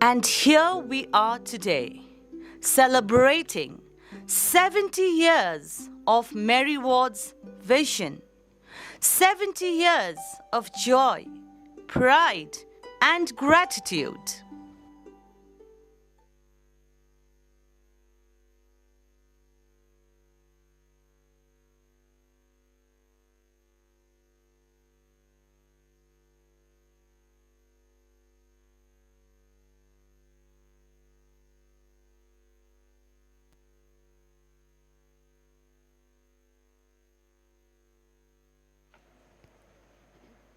And here we are today, celebrating 70 years of Mary Ward's vision, 70 years of joy, pride, and gratitude.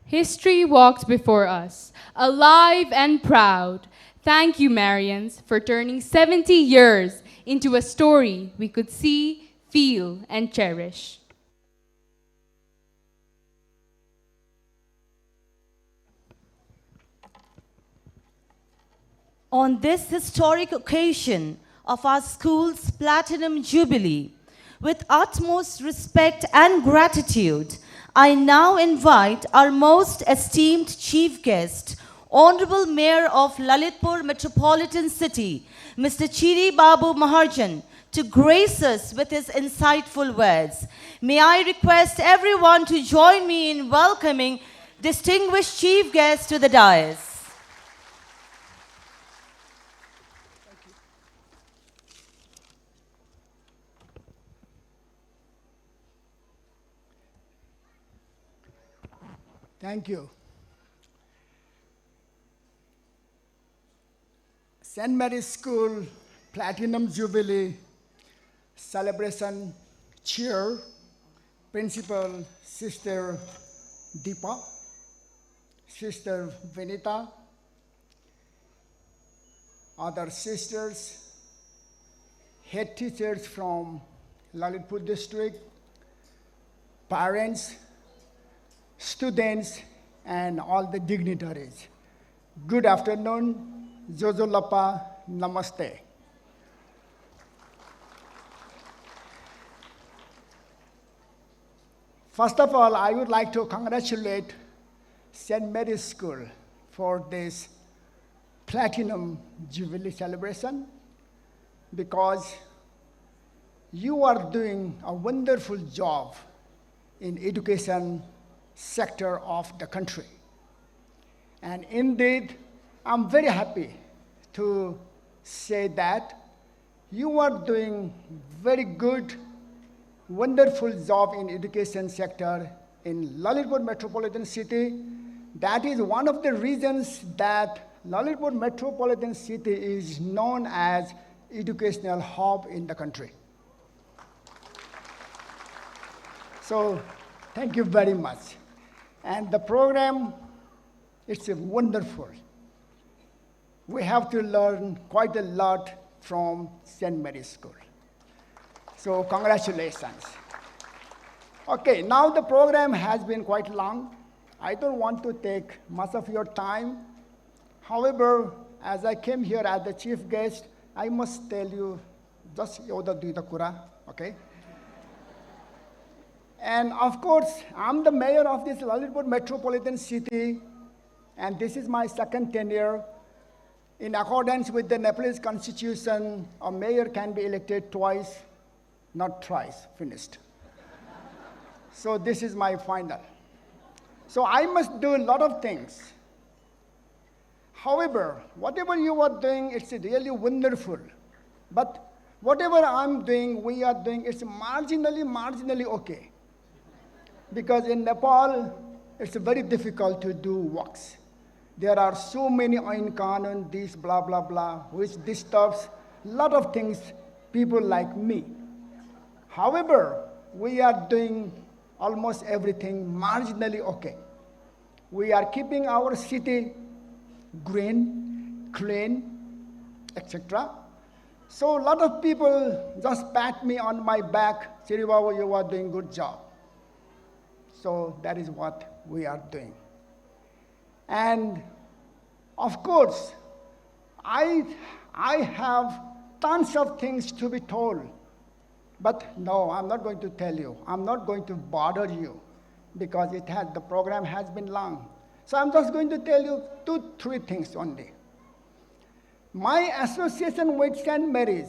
History walks before us, alive and proud. Thank you, Marians, for turning 70 years into a story we could see, feel, and cherish.
On this historic occasion of our school's Platinum Jubilee, with utmost respect and gratitude, I now invite our most esteemed chief guest, Honorable Mayor of Lalitpur Metropolitan City, Mr. Chiri Babu Maharjan, to grace us with his insightful words. May I request everyone to join me in welcoming distinguished chief guest to the dais.
Thank you. St.Mary School Platinum Jubilee celebration chair, Principal Sister Deepa, Sister Vinita, other sisters, head teachers from Lalitpur district, parents, students, and all the dignitaries. Good afternoon, Jojo Lapa, Namaste. First of all, I would like to congratulate St. Mary's School for this Platinum Jubilee celebration, because you are doing a wonderful job in education sector of the country. And indeed, I'm very happy to say that you are doing very good, wonderful job in education sector in Lalitpur Metropolitan City. That is one of the reasons that Lalitpur Metropolitan City is known as educational hub in the country. So, thank you very much. And the program, it's wonderful. We have to learn quite a lot from St. Mary's School. So congratulations. Okay, now the program has been quite long. I don't want to take much of your time. However, as I came here as the chief guest, I must tell you just Yoda Duita Kura, okay? And of course, I'm the mayor of this Lalitpur Metropolitan City, and this is my second tenure. In accordance with the Nepalese Constitution, a mayor can be elected twice, not thrice, finished. So this is my final. So I must do a lot of things. However, whatever you are doing, it's really wonderful. But whatever I'm doing, we are doing, it's marginally okay. Because in Nepal, it's very difficult to do works. There are so many Ain Kanun, this, blah, blah, blah, which disturbs a lot of things, people like me. However, we are doing almost everything marginally okay. We are keeping our city green, clean, etc. So a lot of people just pat me on my back, Chiribabu, you are doing good job. So that is what we are doing. And of course, I have tons of things to be told. But no, I'm not going to tell you. I'm not going to bother you because the program has been long. So I'm just going to tell you 2-3 things only. My association with St. Mary's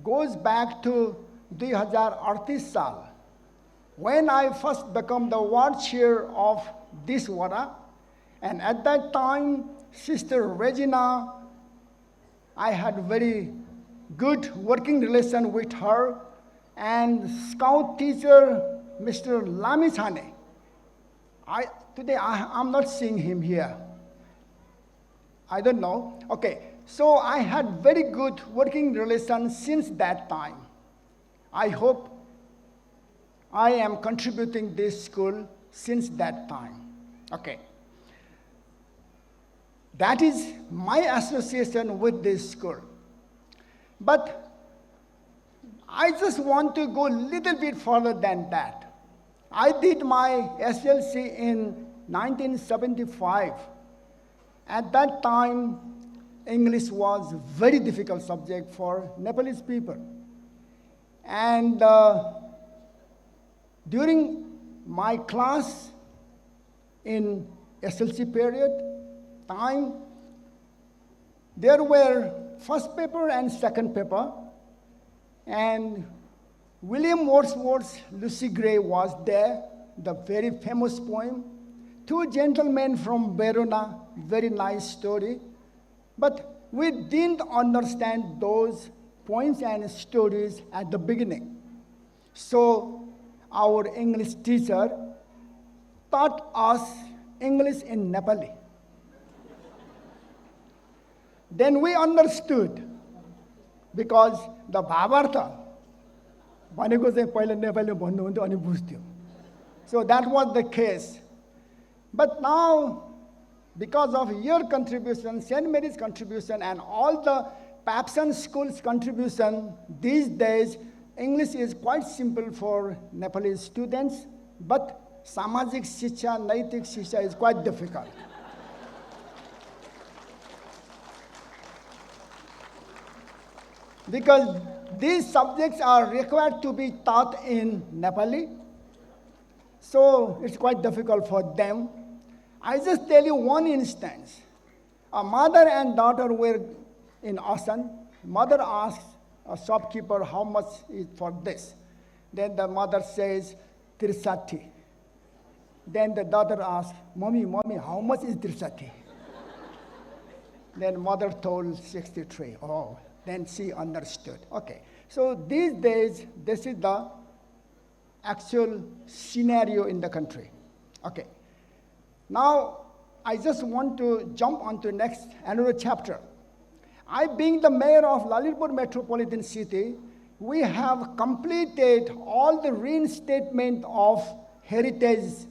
goes back to 2038 साल, when I first became the ward chair of this wara, and at that time, Sister Regina, I had very good working relation with her, and scout teacher, Mr. Lamichane. Today I'm not seeing him here. I don't know. Okay, so I had very good working relation since that time. I hope I am contributing this school since that time. Okay. That is my association with this school. But I just want to go a little bit further than that. I did my SLC in 1975. At that time, English was a very difficult subject for Nepalese people. And during my class in SLC period time, there were first paper and second paper, and William Wordsworth's Lucy Gray was there, the very famous poem. Two gentlemen from Verona, very nice story. But we didn't understand those poems and stories at the beginning. So our English teacher taught us English in Nepali. Then we understood, because the Bhavartha, भनेको चाहिँ पहिला नेपालीमा भन्नुहुन्थ्यो अनि बुझ्थ्यो. So that was the case. But now, because of your contribution, St. Mary's contribution, and all the Papson schools' contribution, these days, English is quite simple for Nepalese students, but Samajik Shiksha, Naitik Shiksha is quite difficult. Because these subjects are required to be taught in Nepali, so it's quite difficult for them. I just tell you one instance. A mother and daughter were in Asan. Mother asks a shopkeeper, how much is for this? Then the mother says, Tirsati. Then the daughter asks, Mommy, how much is Tirsati? Then mother told 63. Oh, then she understood. Okay, so these days, this is the actual scenario in the country. Okay, now I just want to jump on to next, another chapter. I, being the mayor of Lalitpur Metropolitan City, we have completed all the reinstatement of heritage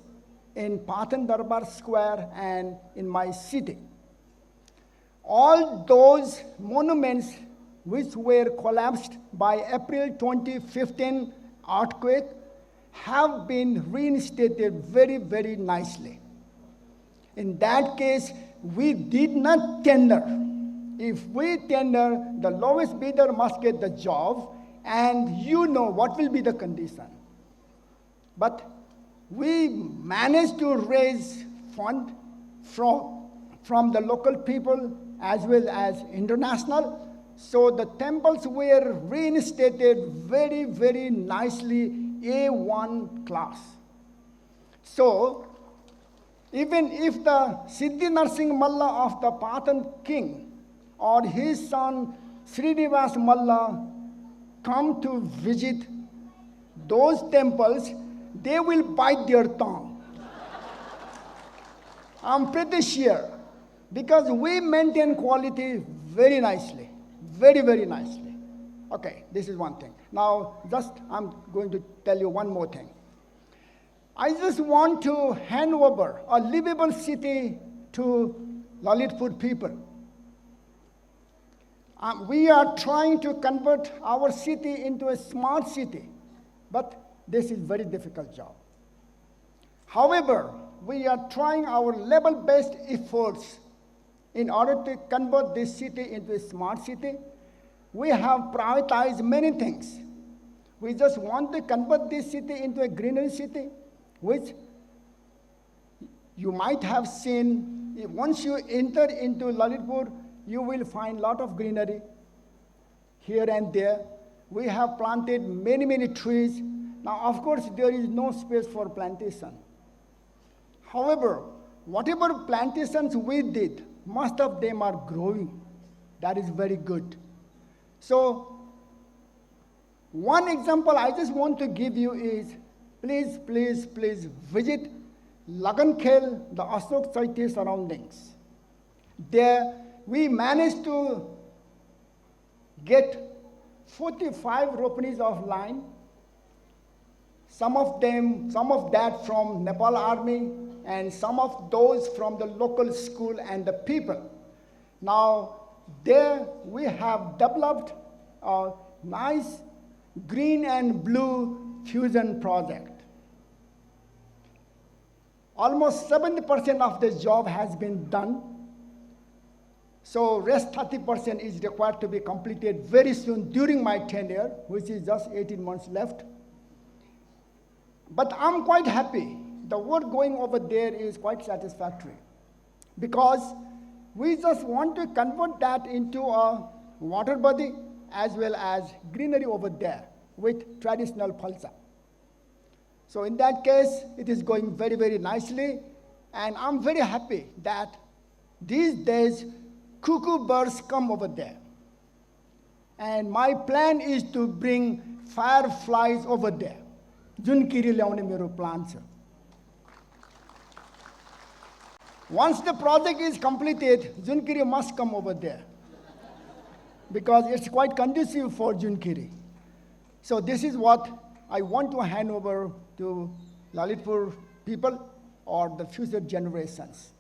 in Patan Darbar Square and in my city. All those monuments which were collapsed by April 2015 earthquake have been reinstated very, very nicely. In that case, we did not tender. If we tender, the lowest bidder must get the job, and you know what will be the condition. But we managed to raise fund from the local people as well as international. So the temples were reinstated very, very nicely, A1 class. So even if the Siddhi Narsingh Malla of the Patan king or his son Srinivas Malla come to visit those temples, they will bite their tongue. I'm pretty sure, because we maintain quality very nicely. Very, very nicely. Okay, this is one thing. Now, I'm going to tell you one more thing. I just want to hand over a livable city to Lalitpur people. We are trying to convert our city into a smart city, but this is a very difficult job. However, we are trying our level-based efforts in order to convert this city into a smart city. We have prioritized many things. We just want to convert this city into a greener city, which you might have seen. Once you enter into Lalitpur, you will find a lot of greenery here and there. We have planted many, many trees. Now, of course, there is no space for plantation. However, whatever plantations we did, most of them are growing. That is very good. So, one example I just want to give you is, please, please, please visit Lagankhel, the Ashok Chaitya surroundings. There, we managed to get 45 ropenis of line. Some of that from Nepal Army, and some of those from the local school and the people. Now, there we have developed a nice green and blue fusion project. Almost 70% of the job has been done. So rest 30% is required to be completed very soon during my tenure, which is just 18 months left. But I'm quite happy. The work going over there is quite satisfactory because we just want to convert that into a water body as well as greenery over there with traditional phalsa. So in that case, it is going very, very nicely. And I'm very happy that these days, cuckoo birds come over there. And my plan is to bring fireflies over there. Junkiri ल्याउने मेरो plan छ. Once the project is completed, Junkiri must come over there because it's quite conducive for Junkiri. So this is what I want to hand over to Lalitpur people or the future generations.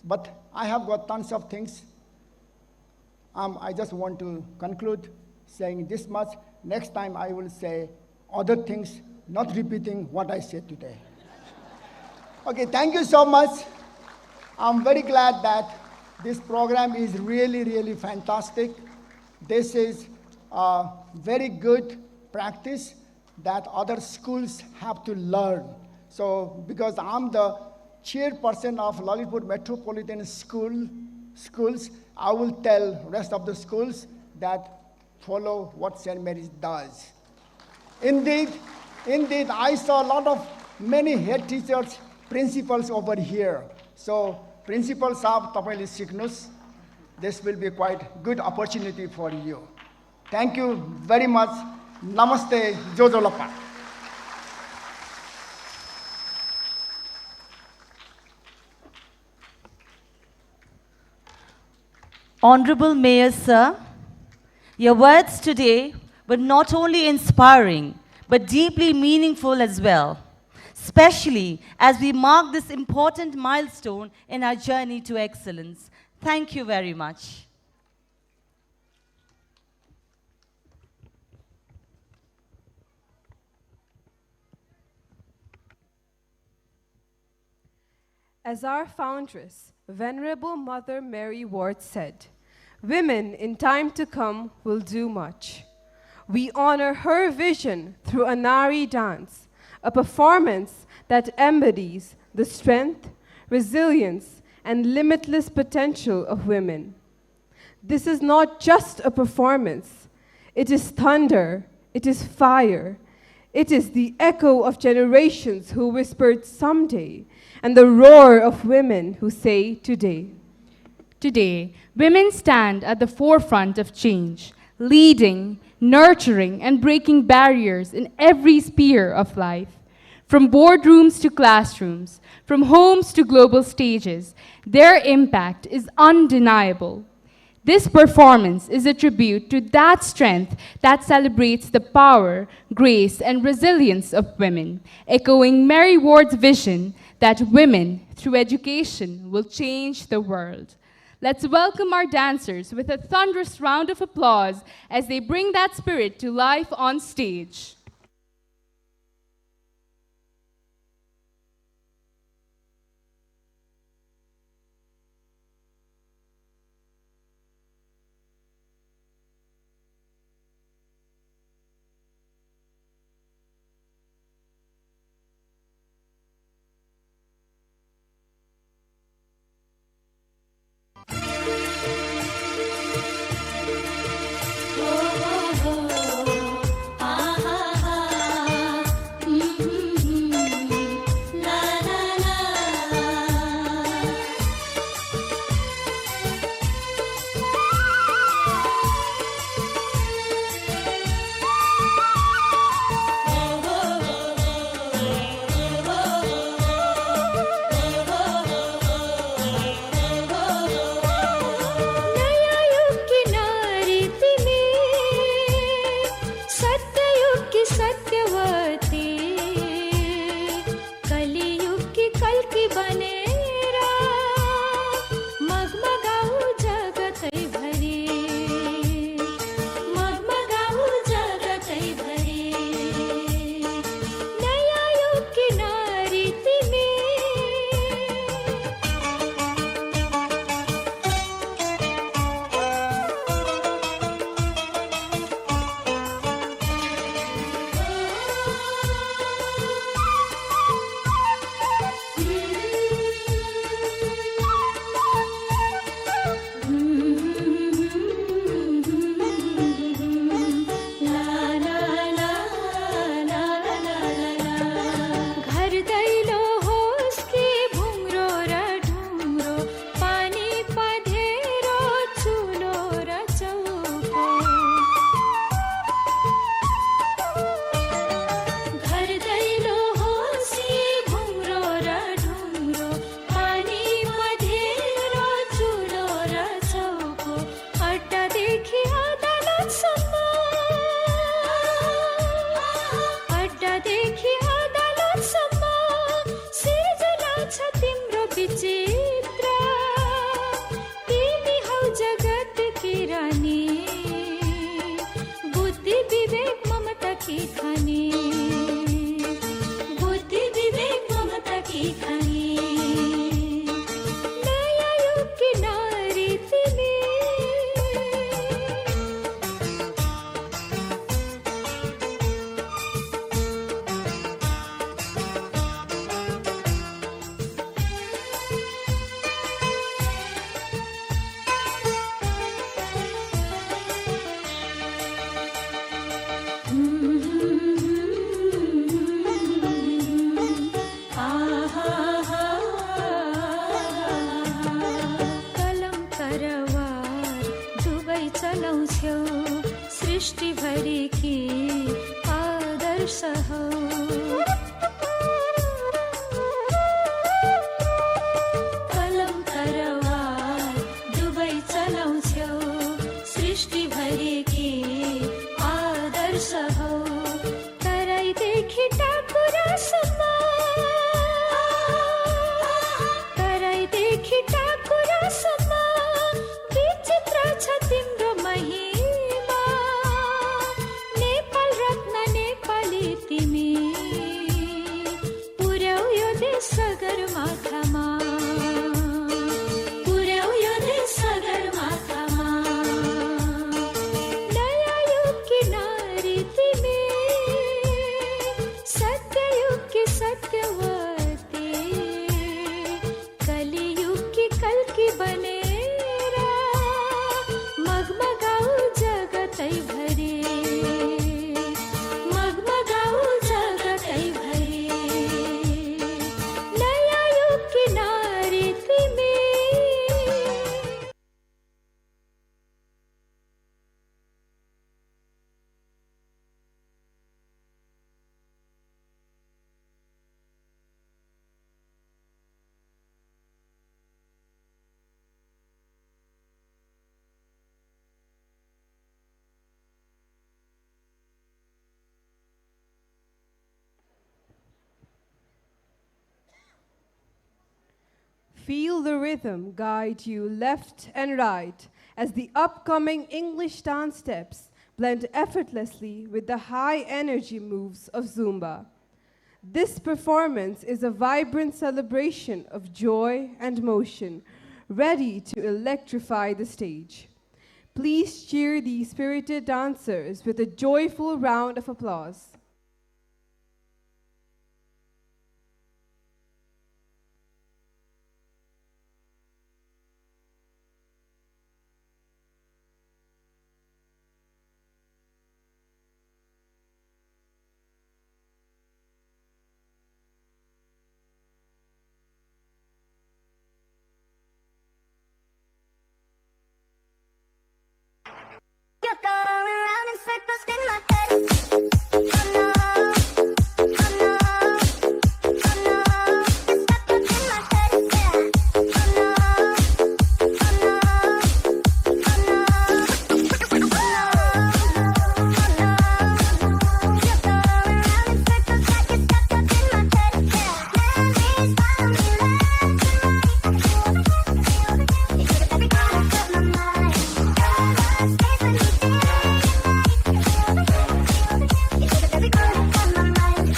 But I have got tons of things. I just want to conclude saying this much. Next time I will say other things, not repeating what I said today. Okay, thank you so much. I'm very glad that this program is really, really fantastic. This is a very good practice that other schools have to learn. So, because I'm the chairperson of Lalitpur Metropolitan Schools, I will tell rest of the schools that follow what St. Mary's does. Indeed, I saw a lot of many head teachers, principals over here. So, principals of तपाईले सिक्नुस्. This will be quite good opportunity for you. Thank you very much. Namaste, Jojo Lapa.
Honorable Mayor Sir, your words today were not only inspiring, but deeply meaningful as well, especially as we mark this important milestone in our journey to excellence. Thank you very much.
As our foundress, Venerable Mother Mary Ward said, women in time to come will do much. We honor her vision through a Nari dance, a performance that embodies the strength, resilience, and limitless potential of women. This is not just a performance. It is thunder, it is fire, it is the echo of generations who whispered someday, and the roar of women who say today.
Today, women stand at the forefront of change, leading, nurturing, and breaking barriers in every sphere of life. From boardrooms to classrooms, from homes to global stages, their impact is undeniable. This performance is a tribute to that strength that celebrates the power, grace, and resilience of women, echoing Mary Ward's vision that women, through education, will change the world. Let's welcome our dancers with a thunderous round of applause as they bring that spirit to life on stage.
चलाउँछौ सृष्टिभरिकी आदर्श हौ कलम तरवार दुवै चलाउँछौ सृष्टिभरिकी आदर्श हौ तराईदेखि टाकुरासम्म तराईदेखि टाकुरासम्म विचित्र छ तिम्रो महिमा नेपाल रत्न नेपाली तिमी पुर्याउ यो देश सगरमाथामा पुर्याउ यो देश सगरमाथामा नयाँ युगकी नारी तिमी सत्ययुगकी सत्यवती कलियुगकी कल्की बनेर मगमगाऊ जगतै भरि मगमगाऊ जगतै भरि नयाँ युगकी नारी तिमी
Feel the rhythm guide you left and right as the upcoming English dance steps blend effortlessly with the high energy moves of Zumba. This performance is a vibrant celebration of joy and motion, ready to electrify the stage. Please cheer these spirited dancers with a joyful round of applause.
You're going around in circles in my head. Oh no, oh no, oh no. You're stuck up in my head, yeah. Oh no, oh no, oh no, oh no, You're going around in circles like you're stuck up in my head, yeah. Memories follow me left and right. You took every corner of my mind.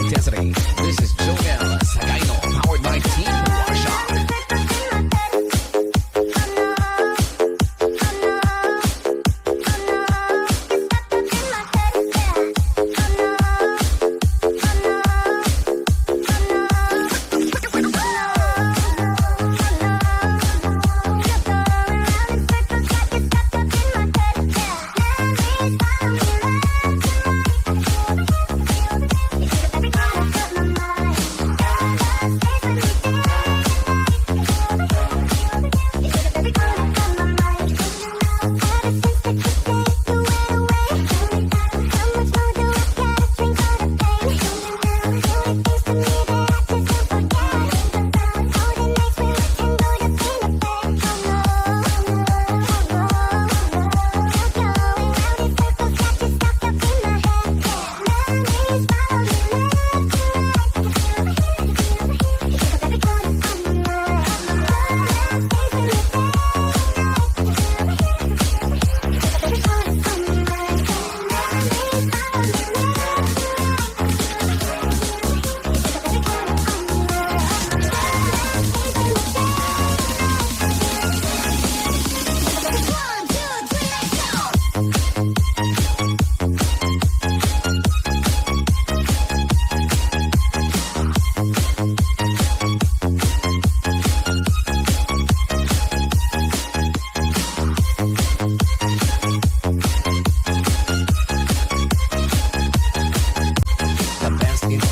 Stays with me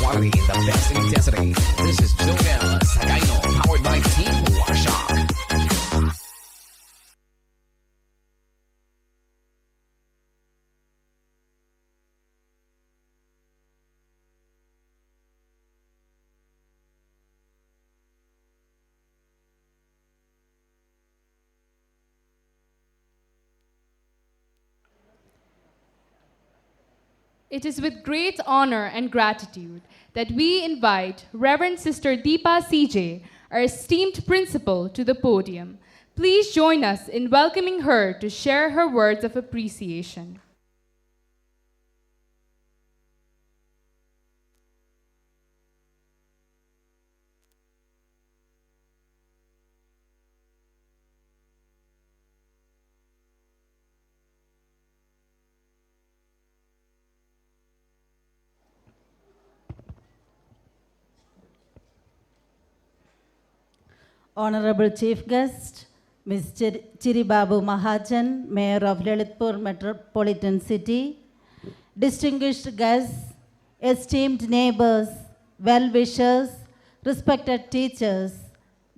quality, the best in intensity. This is Joel Sagaino, powered by Team Warsha.
It is with great honor and gratitude that we invite Reverend Sister Deepa CJ, our esteemed principal, to the podium. Please join us in welcoming her to share her words of appreciation.
Honorable Chief Guest, Ms. Chiribabu Mahajan, Mayor of Lalitpur Metropolitan City, distinguished guests, esteemed neighbors, well-wishers, respected teachers,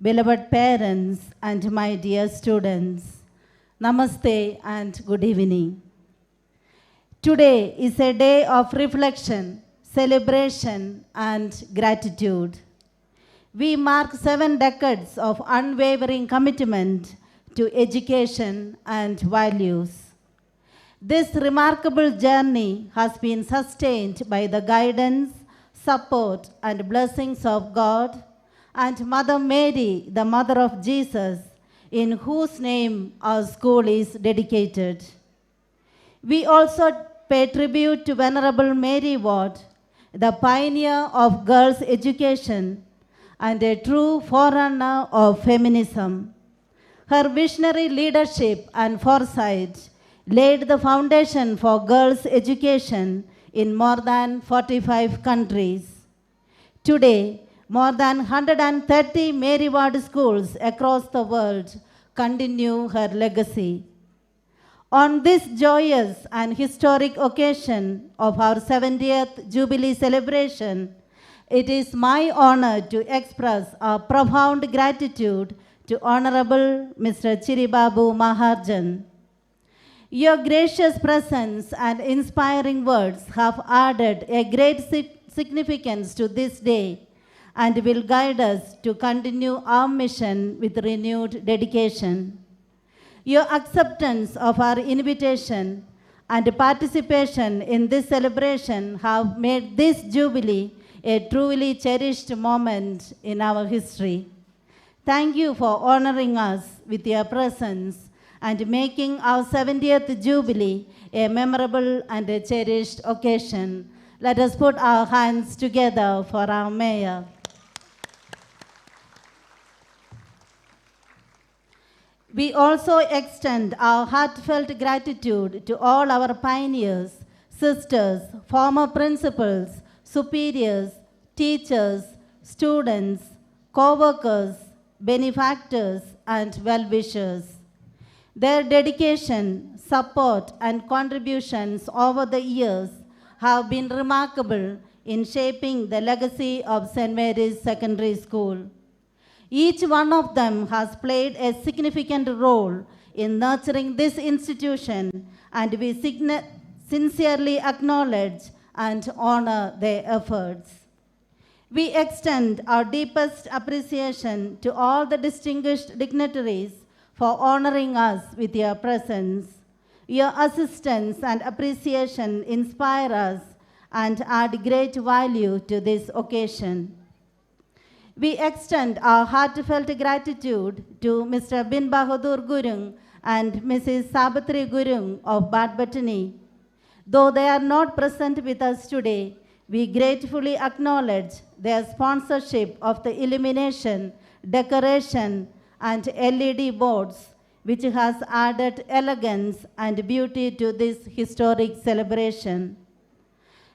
beloved parents, and my dear students, Namaste and good evening. Today is a day of reflection, celebration, and gratitude. We mark 7 decades of unwavering commitment to education and values. This remarkable journey has been sustained by the guidance, support, and blessings of God and Mother Mary, the Mother of Jesus, in whose name our school is dedicated. We also pay tribute to Venerable Mary Ward, the pioneer of girls' education and a true forerunner of feminism. Her visionary leadership and foresight laid the foundation for girls' education in more than 45 countries. Today, more than 130 Mary Ward schools across the world continue her legacy. On this joyous and historic occasion of our 70th Jubilee celebration, it is my honor to express our profound gratitude to Honorable Mr. Chiribabu Mahajan. Your gracious presence and inspiring words have added a great significance to this day and will guide us to continue our mission with renewed dedication. Your acceptance of our invitation and participation in this celebration have made this Jubilee a truly cherished moment in our history. Thank you for honoring us with your presence and making our 70th Jubilee a memorable and a cherished occasion. Let us put our hands together for our Mayor. We also extend our heartfelt gratitude to all our pioneers, sisters, former principals, superiors, teachers, students, co-workers, benefactors, and well-wishers. Their dedication, support, and contributions over the years have been remarkable in shaping the legacy of St. Mary's Secondary School. Each one of them has played a significant role in nurturing this institution, and we sincerely acknowledge and honor their efforts. We extend our deepest appreciation to all the distinguished dignitaries for honoring us with your presence. Your assistance and appreciation inspire us and add great value to this occasion. We extend our heartfelt gratitude to Mr. Bin Bahadur Gurung and Mrs. Sabatri Gurung of Badbatani. Though they are not present with us today, we gratefully acknowledge their sponsorship of the illumination, decoration, and LED boards, which has added elegance and beauty to this historic celebration.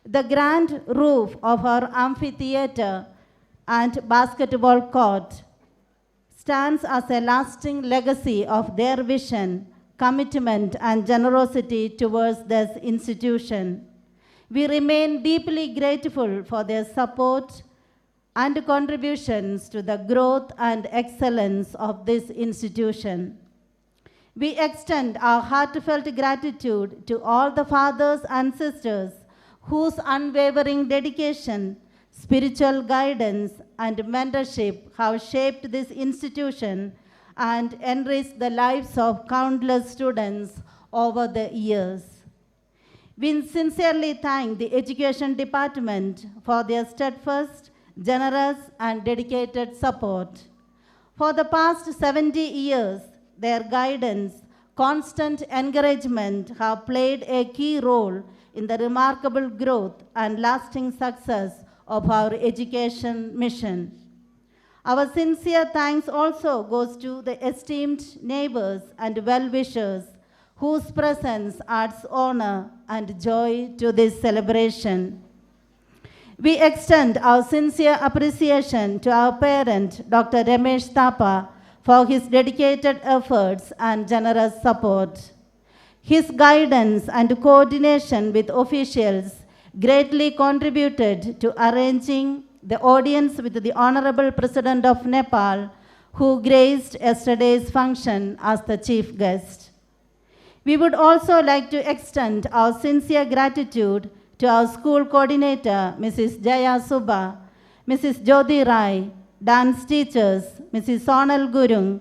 The grand roof of our amphitheater and basketball court stands as a lasting legacy of their vision, commitment, and generosity towards this institution. We remain deeply grateful for their support and contributions to the growth and excellence of this institution. We extend our heartfelt gratitude to all the fathers and sisters whose unwavering dedication, spiritual guidance, and mentorship have shaped this institution and enriched the lives of countless students over the years. We sincerely thank the Education Department for their steadfast, generous, and dedicated support. For the past 70 years, their guidance, constant encouragement have played a key role in the remarkable growth and lasting success of our education mission. Our sincere thanks also goes to the esteemed neighbors and well-wishers whose presence adds honor and joy to this celebration. We extend our sincere appreciation to our parent, Dr. Ramesh Thapa, for his dedicated efforts and generous support. His guidance and coordination with officials greatly contributed to arranging the audience with the Honorable President of Nepal, who graced yesterday's function as the chief guest. We would also like to extend our sincere gratitude to our school coordinator, Mrs. Jaya Subba, Mrs. Jyoti Rai, dance teachers, Mrs. Sonal Gurung,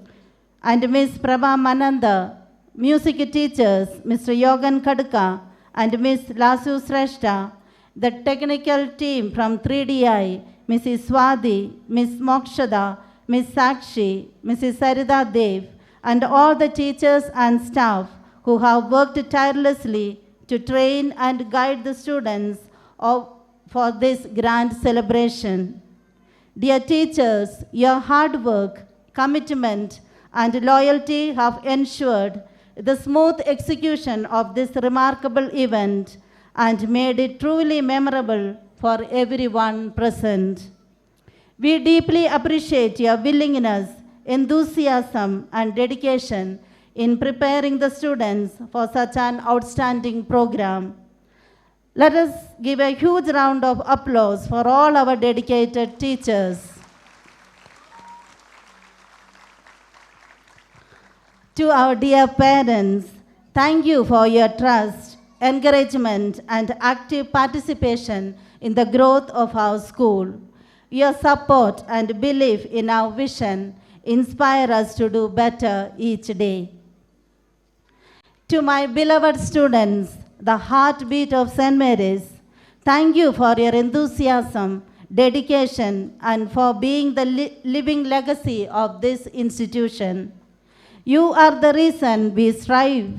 and Ms. Prabha Mananda, music teachers, Mr. Yogan Kadka, and Ms. Lasu Sreshta, the technical team from 3DI, Mrs. Swadi, Ms. Mokshada, Ms. Sakshi, Mrs. Sarida Dev, and all the teachers and staff who have worked tirelessly to train and guide the students for this grand celebration. Dear teachers, your hard work, commitment, and loyalty have ensured the smooth execution of this remarkable event and made it truly memorable for everyone present. We deeply appreciate your willingness, enthusiasm, and dedication in preparing the students for such an outstanding program. Let us give a huge round of applause for all our dedicated teachers. To our dear parents, thank you for your trust, encouragement, and active participation in the growth of our school. Your support and belief in our vision inspire us to do better each day. To my beloved students, the heartbeat of St. Mary's, thank you for your enthusiasm, dedication, and for being the living legacy of this institution. You are the reason we strive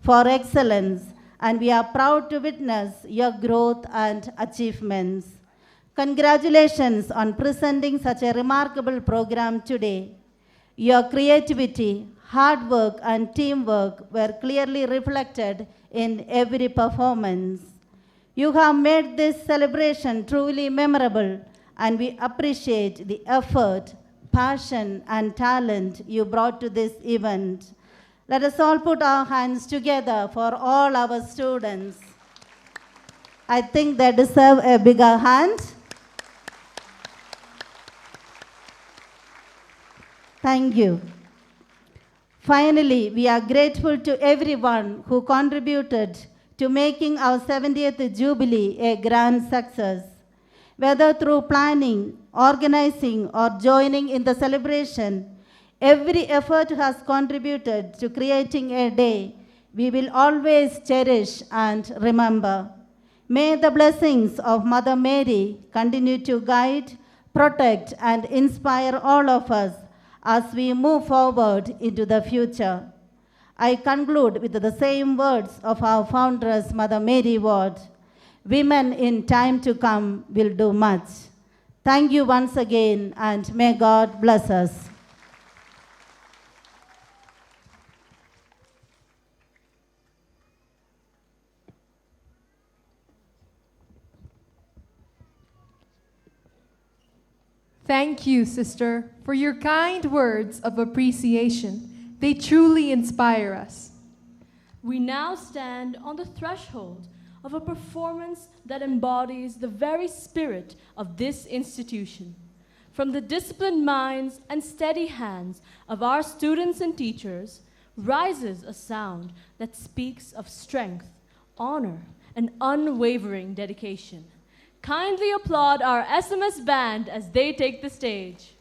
for excellence, and we are proud to witness your growth and achievements. Congratulations on presenting such a remarkable program today. Your creativity, hard work, and teamwork were clearly reflected in every performance. You have made this celebration truly memorable, and we appreciate the effort, passion, and talent you brought to this event. Let us all put our hands together for all our students. I think they deserve a bigger hand. Thank you. Finally, we are grateful to everyone who contributed to making our 70th Jubilee a grand success. Whether through planning, organizing, or joining in the celebration, every effort has contributed to creating a day we will always cherish and remember. May the blessings of Mother Mary continue to guide, protect, and inspire all of us as we move forward into the future. I conclude with the same words of our foundress, Mother Mary Ward. Women in time to come will do much. Thank you once again, and may God bless us.
Thank you, sister, for your kind words of appreciation. They truly inspire us.
We now stand on the threshold
of a performance that embodies the very spirit of this institution. From the disciplined minds and steady hands of our students and teachers rises a sound that speaks of strength, honor, and unwavering dedication. Kindly applaud our SMS band as they take the stage.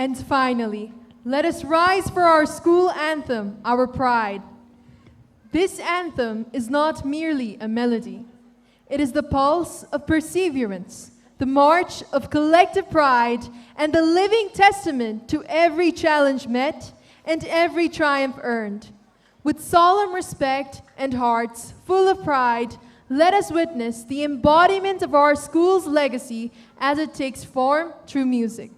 And finally, let us rise for our school anthem, our pride. This anthem is not merely a melody. It is the pulse of perseverance, the march of collective pride, and the living testament to every challenge met and every triumph earned. With solemn respect and hearts full of pride, let us witness the embodiment of our school's legacy as it takes form through music.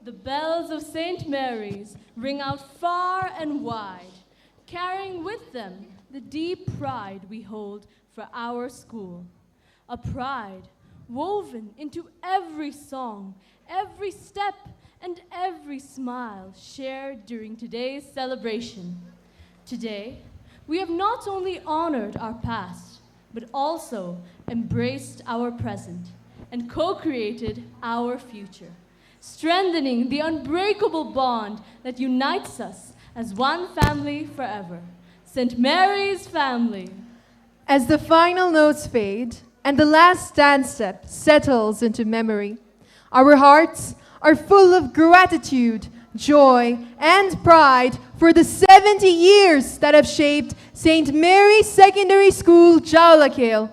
The bells of St. Mary's ring out far and wide, carrying with them the deep pride we hold for our school. A pride woven into every song, every step, and every smile shared during today's celebration. Today, we have not only honored our past, but also embraced our present and co-created our future, strengthening the unbreakable bond that unites us as one family forever, St. Mary's family.
As the final notes fade and the last dance step settles into memory, our hearts are full of gratitude, joy, and pride for the 70 years that have shaped St. Mary's Secondary School, Jaulakale.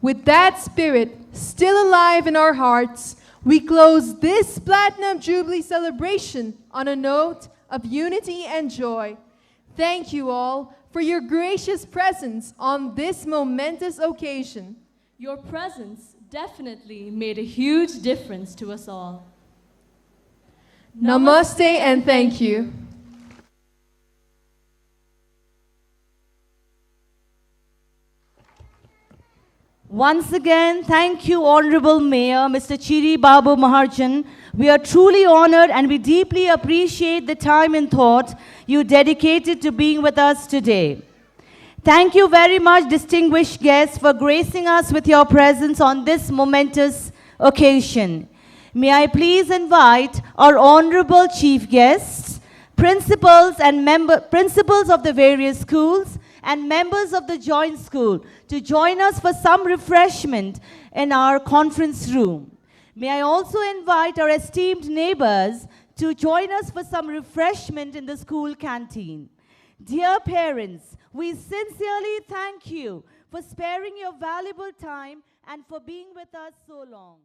With that spirit still alive in our hearts, we close this Platinum Jubilee celebration on a note of unity and joy. Thank you all for your gracious presence on this momentous occasion.
Your presence definitely made a huge difference to us all.
Namaste and thank you.
Once again, thank you, Honorable Mayor, Mr. Chiri Babu Maharjan. We are truly honored and we deeply appreciate the time and thought you dedicated to being with us today. Thank you very much, distinguished guests, for gracing us with your presence on this momentous occasion. May I please invite our honorable chief guests, principals of the various schools, and members of the joint school to join us for some refreshment in our conference room. May I also invite our esteemed neighbors to join us for some refreshment in the school canteen. Dear parents, we sincerely thank you for sparing your valuable time and for being with us so long.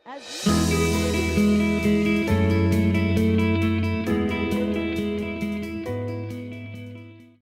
As
Jubilee.